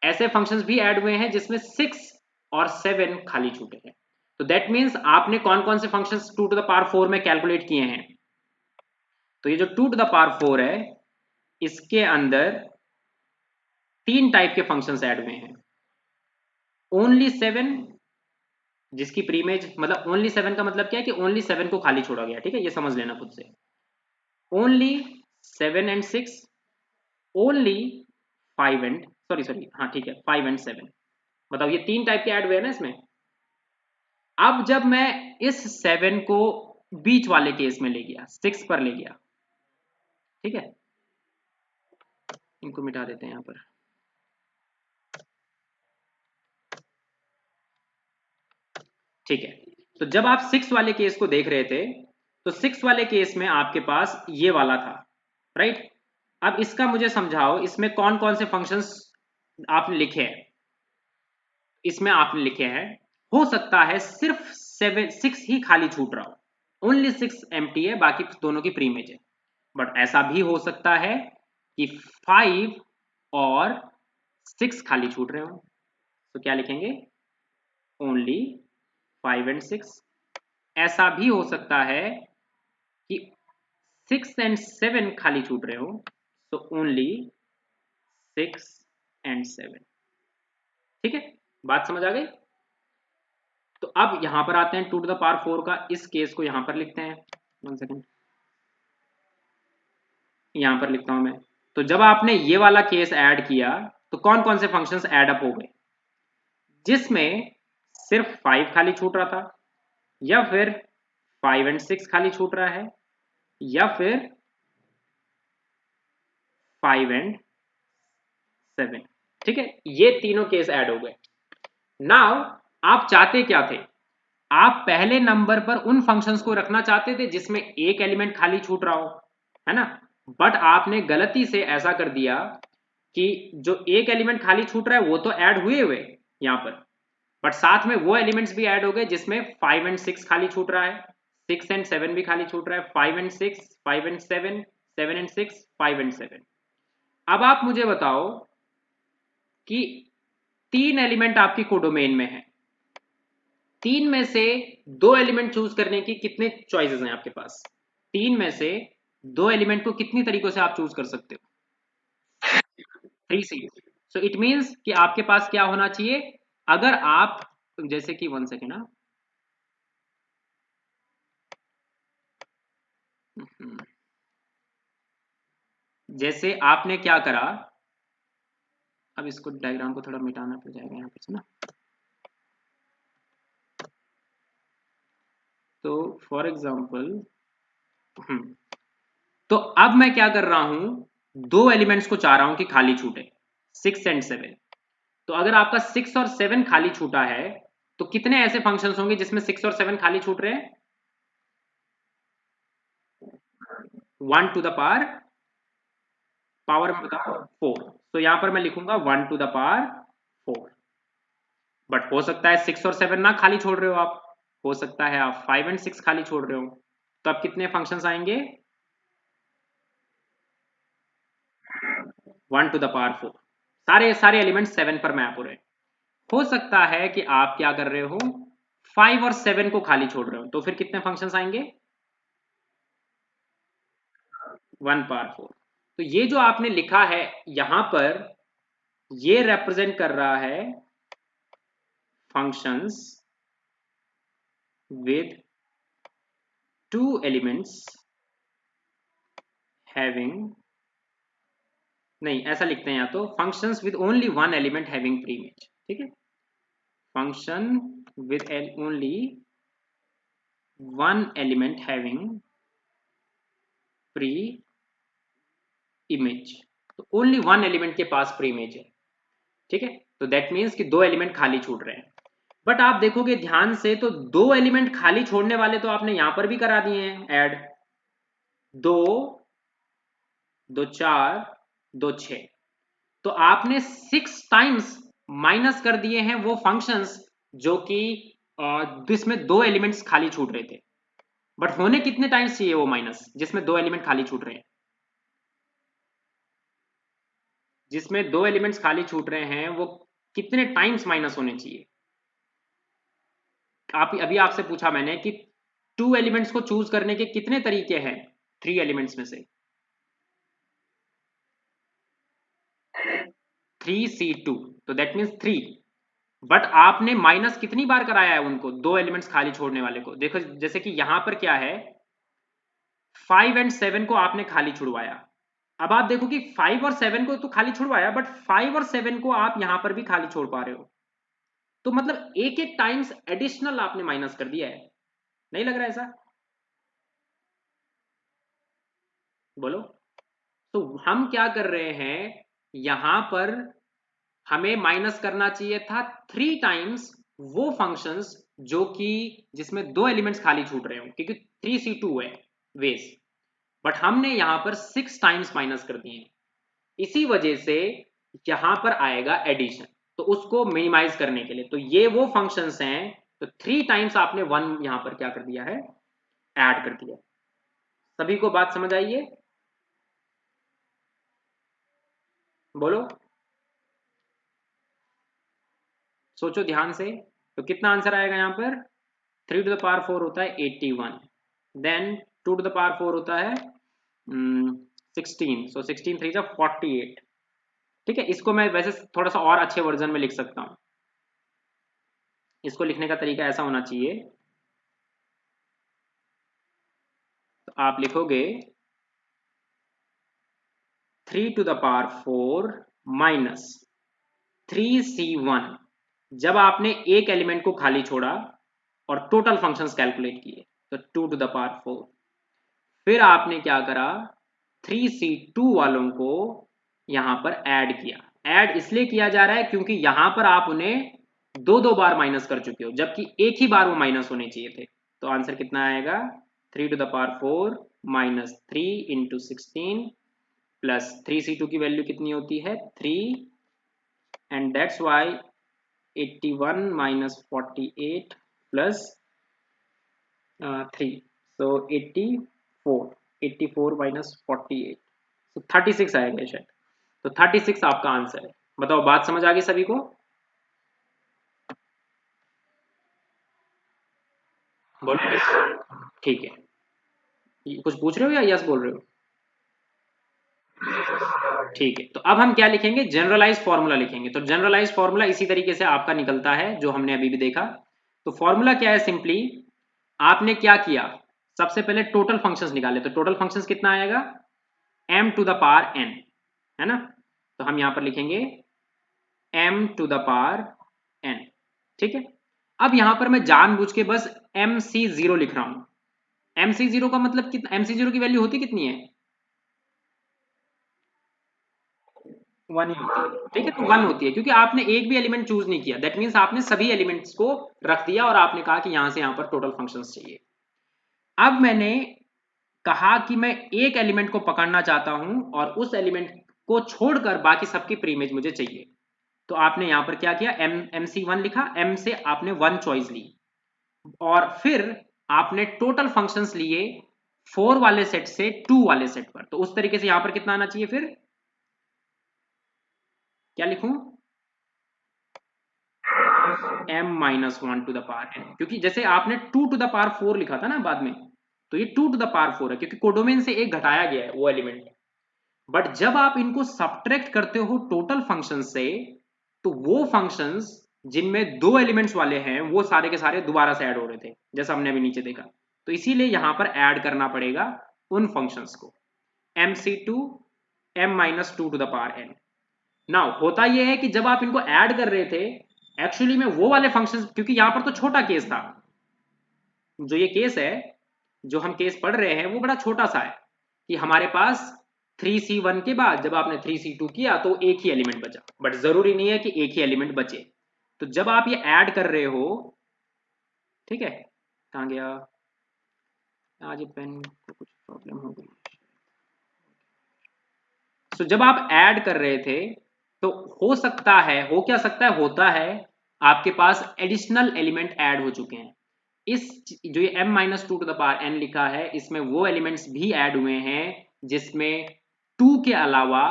ऐसे फंक्शंस भी ऐड हुए हैं जिसमें 6 और 7 खाली छूटे हैं। तो दैट मीन्स आपने कौन कौन से फंक्शंस 2 टू द पावर 4 में कैलकुलेट किए हैं? तो ये जो 2 टू द पावर 4 है इसके अंदर 3 टाइप के फंक्शंस ऐड हुए हैं। ओनली 7 जिसकी प्रीमेज मतलब ओनली 7 का मतलब क्या है कि ओनली 7 को खाली छोड़ा गया। ठीक है, ये समझ लेना खुद से। Only 7 and 6, only 5 and sorry हाँ ठीक है 5 एंड 7। बताओ ये 3 टाइप के ऐड हुए हैं ना इसमें। अब जब मैं इस 7 को बीच वाले केस में ले गया 6 पर ले गया, ठीक है, इनको मिटा देते हैं यहां पर। ठीक है, तो जब आप 6 वाले केस को देख रहे थे तो 6 वाले केस में आपके पास ये वाला था, राइट। अब इसका मुझे समझाओ इसमें कौन कौन से फंक्शंस आपने लिखे हैं। इसमें आपने लिखे हैं हो सकता है सिर्फ 6 ही खाली छूट रहा हो, ओनली 6 एम्प्टी है, बाकी दोनों की प्रीमेज है। बट ऐसा भी हो सकता है कि 5 और 6 खाली छूट रहे हो। तो क्या लिखेंगे? Only 5 and 6। ऐसा भी हो सकता है कि 6 एंड 7 खाली छूट रहे हो, तो ओनली 6 एंड 7। ठीक है, बात समझ आ गई। तो अब यहां पर आते हैं 2 टू द पावर 4 का इस केस को यहां पर लिखते हैं। 1 सेकेंड, यहां पर लिखता हूं मैं। तो जब आपने ये वाला केस ऐड किया तो कौन कौन से फंक्शंस ऐड अप हो गए? जिसमें सिर्फ 5 खाली छूट रहा था, या फिर 5 एंड 6 खाली छूट रहा है, या फिर 5 एंड 7। ठीक है, ये तीनों केस ऐड हो गए। नाउ आप चाहते क्या थे? आप पहले नंबर पर उन फंक्शंस को रखना चाहते थे जिसमें एक एलिमेंट खाली छूट रहा हो, है ना। बट आपने गलती से ऐसा कर दिया कि जो एक एलिमेंट खाली छूट रहा है वो तो ऐड हुए हुए यहां पर, बट साथ में वो एलिमेंट्स भी ऐड हो गए जिसमें 5 एंड 6 खाली छूट रहा है, 6 एंड 7 भी खाली छूट रहा है, 5 एंड 6, 5 एंड 7, 7 एंड 6, 5 एंड 7। अब आप मुझे बताओ कि 3 एलिमेंट आपकी कोडोमेन में है, 3 में से 2 एलिमेंट चूज करने की कितने चॉइसेस हैं आपके पास? 3 में से 2 एलिमेंट को कितनी तरीकों से आप चूज कर सकते हो? 3 से। सो इट मींस कि आपके पास क्या होना चाहिए? अगर आप जैसे कि 1 सेकेंड ना, जैसे आपने क्या करा, अब इसको डायग्राम को थोड़ा मिटाना पड़ जाएगा यहाँ पर से ना। तो फॉर एग्जांपल तो अब मैं क्या कर रहा हूं, 2 एलिमेंट्स को चाह रहा हूं कि खाली छूटे, 6 एंड 7। तो अगर आपका 6 और 7 खाली छूटा है तो कितने ऐसे फंक्शंस होंगे जिसमें 6 और 7 खाली छूट रहे हैं? 1 टू द पावर में बताओ 4। तो यहां पर मैं लिखूंगा 1 टू द पावर 4। बट हो सकता है 6 और 7 ना खाली छोड़ रहे हो आप, हो सकता है आप 5 एंड 6 खाली छोड़ रहे हो। तो अब कितने फंक्शंस आएंगे? 1 टू द पावर 4। सारे सारे एलिमेंट 7 पर मैप हो रहे हैं। हो सकता है कि आप क्या कर रहे हो, 5 और 7 को खाली छोड़ रहे हो, तो फिर कितने फंक्शंस आएंगे? 1 पावर 4। तो ये जो आपने लिखा है यहां पर, ये रिप्रेजेंट कर रहा है फंक्शंस with 2 elements having नहीं, ऐसा लिखते हैं या तो functions with only one element having pre image, ठीक है, function with only one element having pre image, तो ओनली वन एलिमेंट के पास प्री इमेज है, ठीक है, तो दैट मीन्स कि दो एलिमेंट खाली छूट रहे हैं। बट आप देखोगे ध्यान से तो दो एलिमेंट खाली छोड़ने वाले तो आपने यहां पर भी करा दिए हैं ऐड, 2 2 4 2 6, तो आपने 6 टाइम्स माइनस कर दिए हैं वो फंक्शंस जो कि जिसमें दो एलिमेंट्स खाली छूट रहे थे। बट होने कितने टाइम्स चाहिए वो माइनस जिसमें दो एलिमेंट खाली छूट रहे हैं, जिसमें दो एलिमेंट्स खाली छूट रहे हैं वो कितने टाइम्स माइनस होने चाहिए। आप अभी आपसे पूछा मैंने कि टू एलिमेंट्स को चूज करने के कितने तरीके हैं थ्री एलिमेंट्स में से, 3C2, तो दैट मीन्स 3, बट आपने माइनस कितनी बार कराया है उनको, दो एलिमेंट्स खाली छोड़ने वाले को। देखो जैसे कि यहां पर क्या है, 5 और 7 को आपने खाली छुड़वाया, अब आप देखो कि 5 और 7 को तो खाली छुड़वाया बट 5 और 7 को आप यहां पर भी खाली छोड़ पा रहे हो, तो मतलब एक एक टाइम्स एडिशनल आपने माइनस कर दिया है, नहीं लग रहा है ऐसा, बोलो। तो हम क्या कर रहे हैं यहां पर, हमें माइनस करना चाहिए था 3 टाइम्स वो फंक्शंस जो कि जिसमें दो एलिमेंट्स खाली छूट रहे हो, क्योंकि 3C2 है वेस, बट हमने यहां पर 6 टाइम्स माइनस कर दिए हैं, इसी वजह से यहां पर आएगा एडिशन। तो उसको मिनिमाइज करने के लिए तो ये वो फंक्शंस हैं, तो 3 टाइम्स आपने वन यहां पर क्या कर दिया है, ऐड कर दिया। सभी को बात समझ आई है, बोलो, सोचो ध्यान से, तो कितना आंसर आएगा यहां पर, 3 टू द पावर 4 होता है 81, देन 2 टू द पावर 4 होता है 16, सो 16 3 जा 48, ठीक है। इसको मैं वैसे थोड़ा सा और अच्छे वर्जन में लिख सकता हूं, इसको लिखने का तरीका ऐसा होना चाहिए, तो आप लिखोगे 3 to the power 4 minus 3C1, जब आपने एक एलिमेंट को खाली छोड़ा और टोटल फंक्शंस कैलकुलेट किए तो 2 टू द पावर 4, फिर आपने क्या करा 3C2 वालों को यहां पर ऐड किया, ऐड इसलिए किया जा रहा है क्योंकि यहां पर आप उन्हें दो दो बार माइनस कर चुके हो जबकि एक ही बार वो माइनस होने चाहिए थे, तो आंसर कितना आएगा 3 to the power 4 minus 3 into 16 plus 3C2 की वैल्यू कितनी होती है 3, and that's why 81 minus 48 plus 3, so 84 minus 48, तो 36 आएगा शायद, तो 36 आपका आंसर है। बताओ बात समझ आ गई सभी को, बोलो, ठीक है, कुछ पूछ रहे हो या यस बोल रहे हो, ठीक है। तो अब हम क्या लिखेंगे, जनरलाइज फॉर्मूला लिखेंगे, तो जनरलाइज फॉर्मूला इसी तरीके से आपका निकलता है जो हमने अभी भी देखा। तो फॉर्मूला क्या है, सिंपली आपने क्या किया, सबसे पहले टोटल फंक्शंस निकाले, तो टोटल फंक्शंस कितना आएगा m to the power n, है ना, तो हम यहां पर लिखेंगे m to the power n, ठीक है। अब यहां पर मैं जानबूझ के बस mc0 लिख रहा हूं, mc0 का मतलब कितना, mc0 की वैल्यू होती कितनी है, 1 ही होती है, ठीक है, तो 1 होती है क्योंकि आपने एक भी एलिमेंट चूज नहीं किया, दैट मीन्स आपने सभी एलिमेंट्स को रख दिया और आपने कहा कि यहां से यहां पर टोटल फंक्शंस चाहिए। अब मैंने कहा कि मैं एक एलिमेंट को पकड़ना चाहता हूं और उस एलिमेंट को छोड़कर बाकी सबकी प्री इमेज मुझे चाहिए, तो आपने यहां पर क्या किया, mc1 लिखा, m से आपने 1 चॉइस ली और फिर आपने टोटल फंक्शंस लिए 4 वाले सेट से 2 वाले सेट पर, तो उस तरीके से यहां पर कितना आना चाहिए, फिर क्या लिखूं, m minus 1 to the power n, क्योंकि जैसे आपने 2 टू द पावर 4 लिखा था ना बाद में, तो ये 2 टू द पावर 4 है क्योंकि कोडोमेन से एक घटाया गया है वो एलिमेंट, बट जब आप इनको सब्ट्रैक्ट करते हो टोटल फंक्शन से, तो वो फंक्शंस जिनमें दो एलिमेंट्स वाले हैं वो सारे के सारे दोबारा से ऐड हो रहे थे जैसा हमने अभी नीचे देखा, तो इसीलिए यहां पर ऐड करना पड़ेगा उन फंक्शंस को, mc2 m minus two to the power n। Now होता यह है कि जब आप इनको ऐड कर रहे थे, एक्चुअली में वो वाले फंक्शंस, क्योंकि यहां पर तो छोटा केस था, जो ये केस है, जो हम केस पढ़ रहे हैं वो बड़ा छोटा सा है कि हमारे पास 3c1 के बाद जब आपने 3c2 किया तो एक ही एलिमेंट बचा, बट जरूरी नहीं है कि एक ही एलिमेंट बचे। तो जब आप ये ऐड कर रहे हो, ठीक है, कहाँ गया आज ये पेन को, कुछ प्रॉब्लम हो गई। तो जब आप ऐड कर रहे थे तो हो सकता है, हो क्या सकता है, होता है आपके पास एडिशनल एलिमेंट ऐड हो चुके हैं। इस जो ये m minus two to the power n लिखा है, इसमें वो एलिमेंट्स भी ऐड हुए हैं जिसमें 2 के अलावा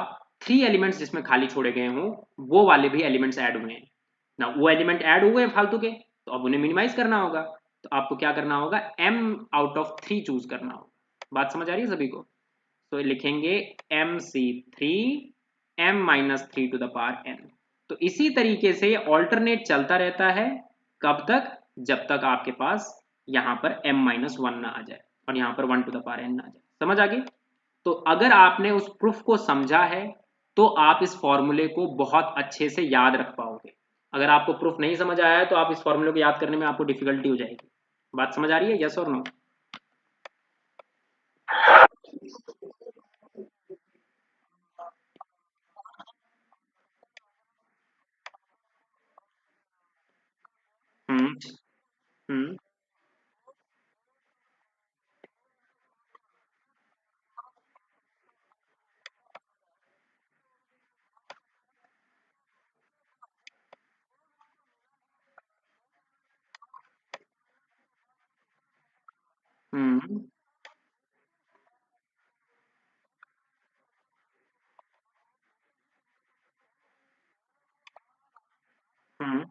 3 एलिमेंट्स जिसमें खाली छोड़े गए हों, वो वाले भी एलिमेंट्स ऐड हुए हैं ना। वो एलिमेंट ऐड हुए हैं फालतू के, तो अब उन्हें मिनिमाइज करना होगा। तो आपको क्या करना होगा, m आउट ऑफ 3 चूज करना होगा। बात समझ आ रही है सभी को? तो लिखेंगे mc3 m minus three to the power n। तो इसी तरीके से ऑल्टरनेट चलता रहता है, कब तक, जब तक आपके पास यहां पर m माइनस वन ना आ जाए और यहां पर 1 टू द पावर n ना आ जाए। समझ आ गई? तो अगर आपने उस प्रूफ को समझा है तो आप इस फॉर्मूले को बहुत अच्छे से याद रख पाओगे। अगर आपको प्रूफ नहीं समझ आया है तो आप इस फॉर्मूले को याद करने में आपको डिफिकल्टी हो जाएगी। बात समझ आ रही है? यस और नो? हम्म हम्म हम्म हम्म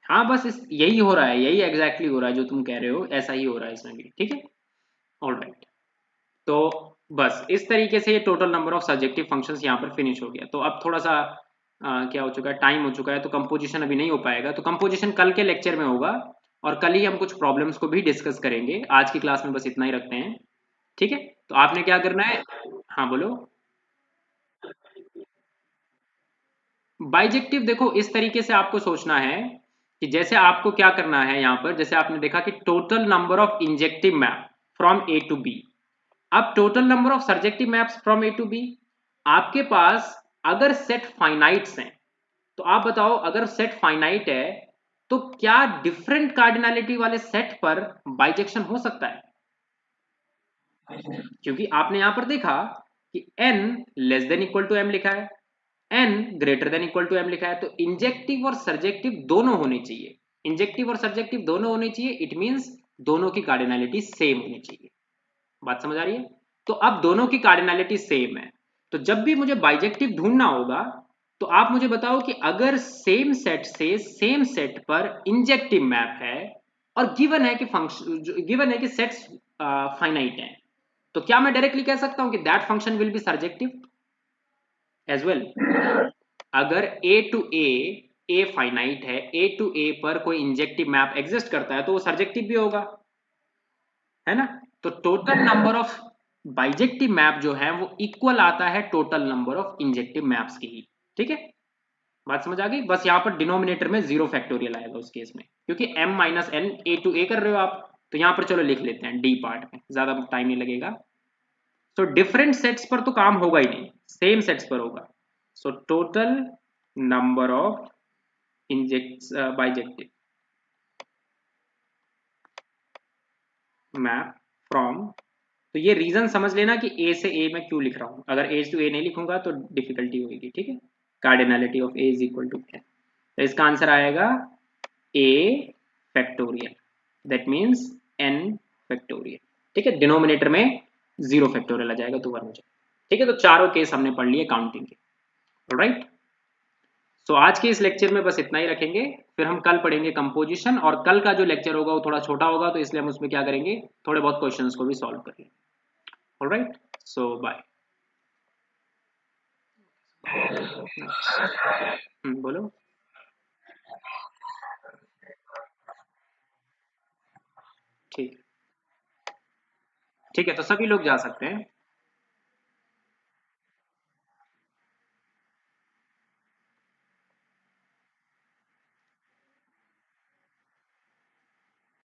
हाँ, बस यही हो रहा है, यही एग्जैक्टली हो रहा है जो तुम कह रहे हो, ऐसा ही हो रहा है इसमें भी। ठीक है, ऑल राइट। तो बस इस तरीके से ये total number of subjective functions यहाँ पर फिनिश हो गया। तो अब थोड़ा सा क्या हो चुका है, टाइम हो चुका है, तो कंपोजिशन अभी नहीं हो पाएगा। तो कंपोजिशन कल के लेक्चर में होगा और कल ही हम कुछ प्रॉब्लम्स को भी डिस्कस करेंगे। आज की क्लास में बस इतना ही रखते हैं। ठीक है, तो आपने क्या करना है? हाँ बोलो। बाइजेक्टिव देखो, इस तरीके से आपको सोचना है कि जैसे आपको क्या करना है यहाँ पर, जैसे आपने देखा कि total number of injective map from A to B. अब total number of surjective maps from A to B, आपके पास अगर सेट फाइनाइट्स हैं, तो आप बताओ अगर सेट फाइनाइट है तो क्या डिफरेंट कार्डिनलिटी वाले सेट पर बाइजेक्शन हो सकता है? क्योंकि आपने यहां पर देखा कि n less than equal to m लिखा है, n greater than equal to m लिखा है, तो इंजेक्टिव और सर्जेक्टिव दोनों होने चाहिए। इंजेक्टिव और सर्जेक्टिव दोनों होने चाहिए, इट मींस दोनों की कार्डिनलिटी सेम होनी चाहिए। बात समझ आ रही है? तो अब दोनों की कार्डिनलिटी सेम है, तो जब भी मुझे बाइजेक्टिव ढूंढना होगा तो आप मुझे बताओ कि अगर सेम सेट से सेम सेट पर इंजेक्टिव मैप है और गिवन है कि फंक्शन, गिवन है कि सेट्स फाइनाइट हैं, तो क्या मैं डायरेक्टली कह सकता हूं कि that function will be surjective as well? अगर ए फाइनाइट है, ए टू ए पर कोई इंजेक्टिव मैप एग्जिस्ट करता है तो वो सर्जेक्टिव भी होगा, है ना? तो total number of bijective map जो है वो इक्वल आता है total number of injective maps की ही। ठीक है, बात समझ आ गई? बस यहाँ पर डिनोमिनेटर में जीरो फैक्टोरियल आएगा उस केस में, क्योंकि m minus n A to A कर रहे हो आप। तो यहाँ पर चलो लिख लेते हैं डी पार्ट में, ज्यादा टाइम नहीं लगेगा। सो डिफरेंट सेट्स पर तो काम होगा ही नहीं, सेम सेट्स पर होगा। सो total number of inject bijective map from, तो ये रीजन समझ लेना कि ए से ए मैं क्यों लिख रहा हूं। अगर ए टू ए नहीं लिखूंगा तो डिफिकल्टी होगी। ठीक है, cardinality of A is equal to n, तो इसका आंसर आएगा A factorial, that means n factorial. ठीक है, डिनोमिनेटर में जीरो फैक्टोरियल आ जाएगा तो वन हो जाएगा। ठीक है, तो चारों केस हमने पढ़ लिए काउंटिंग के। राइट, सो आज के इस लेक्चर में बस इतना ही रखेंगे, फिर हम कल पढ़ेंगे कंपोजिशन, और कल का जो लेक्चर होगा वो थोड़ा छोटा होगा, तो इसलिए हम उसमें क्या करेंगे, थोड़े बहुत क्वेश्चंस को भी सॉल्व करेंगे। ऑलराइट, सो बाय। बोलो। ठीक। ठीक है, तो सभी लोग जा सकते हैं।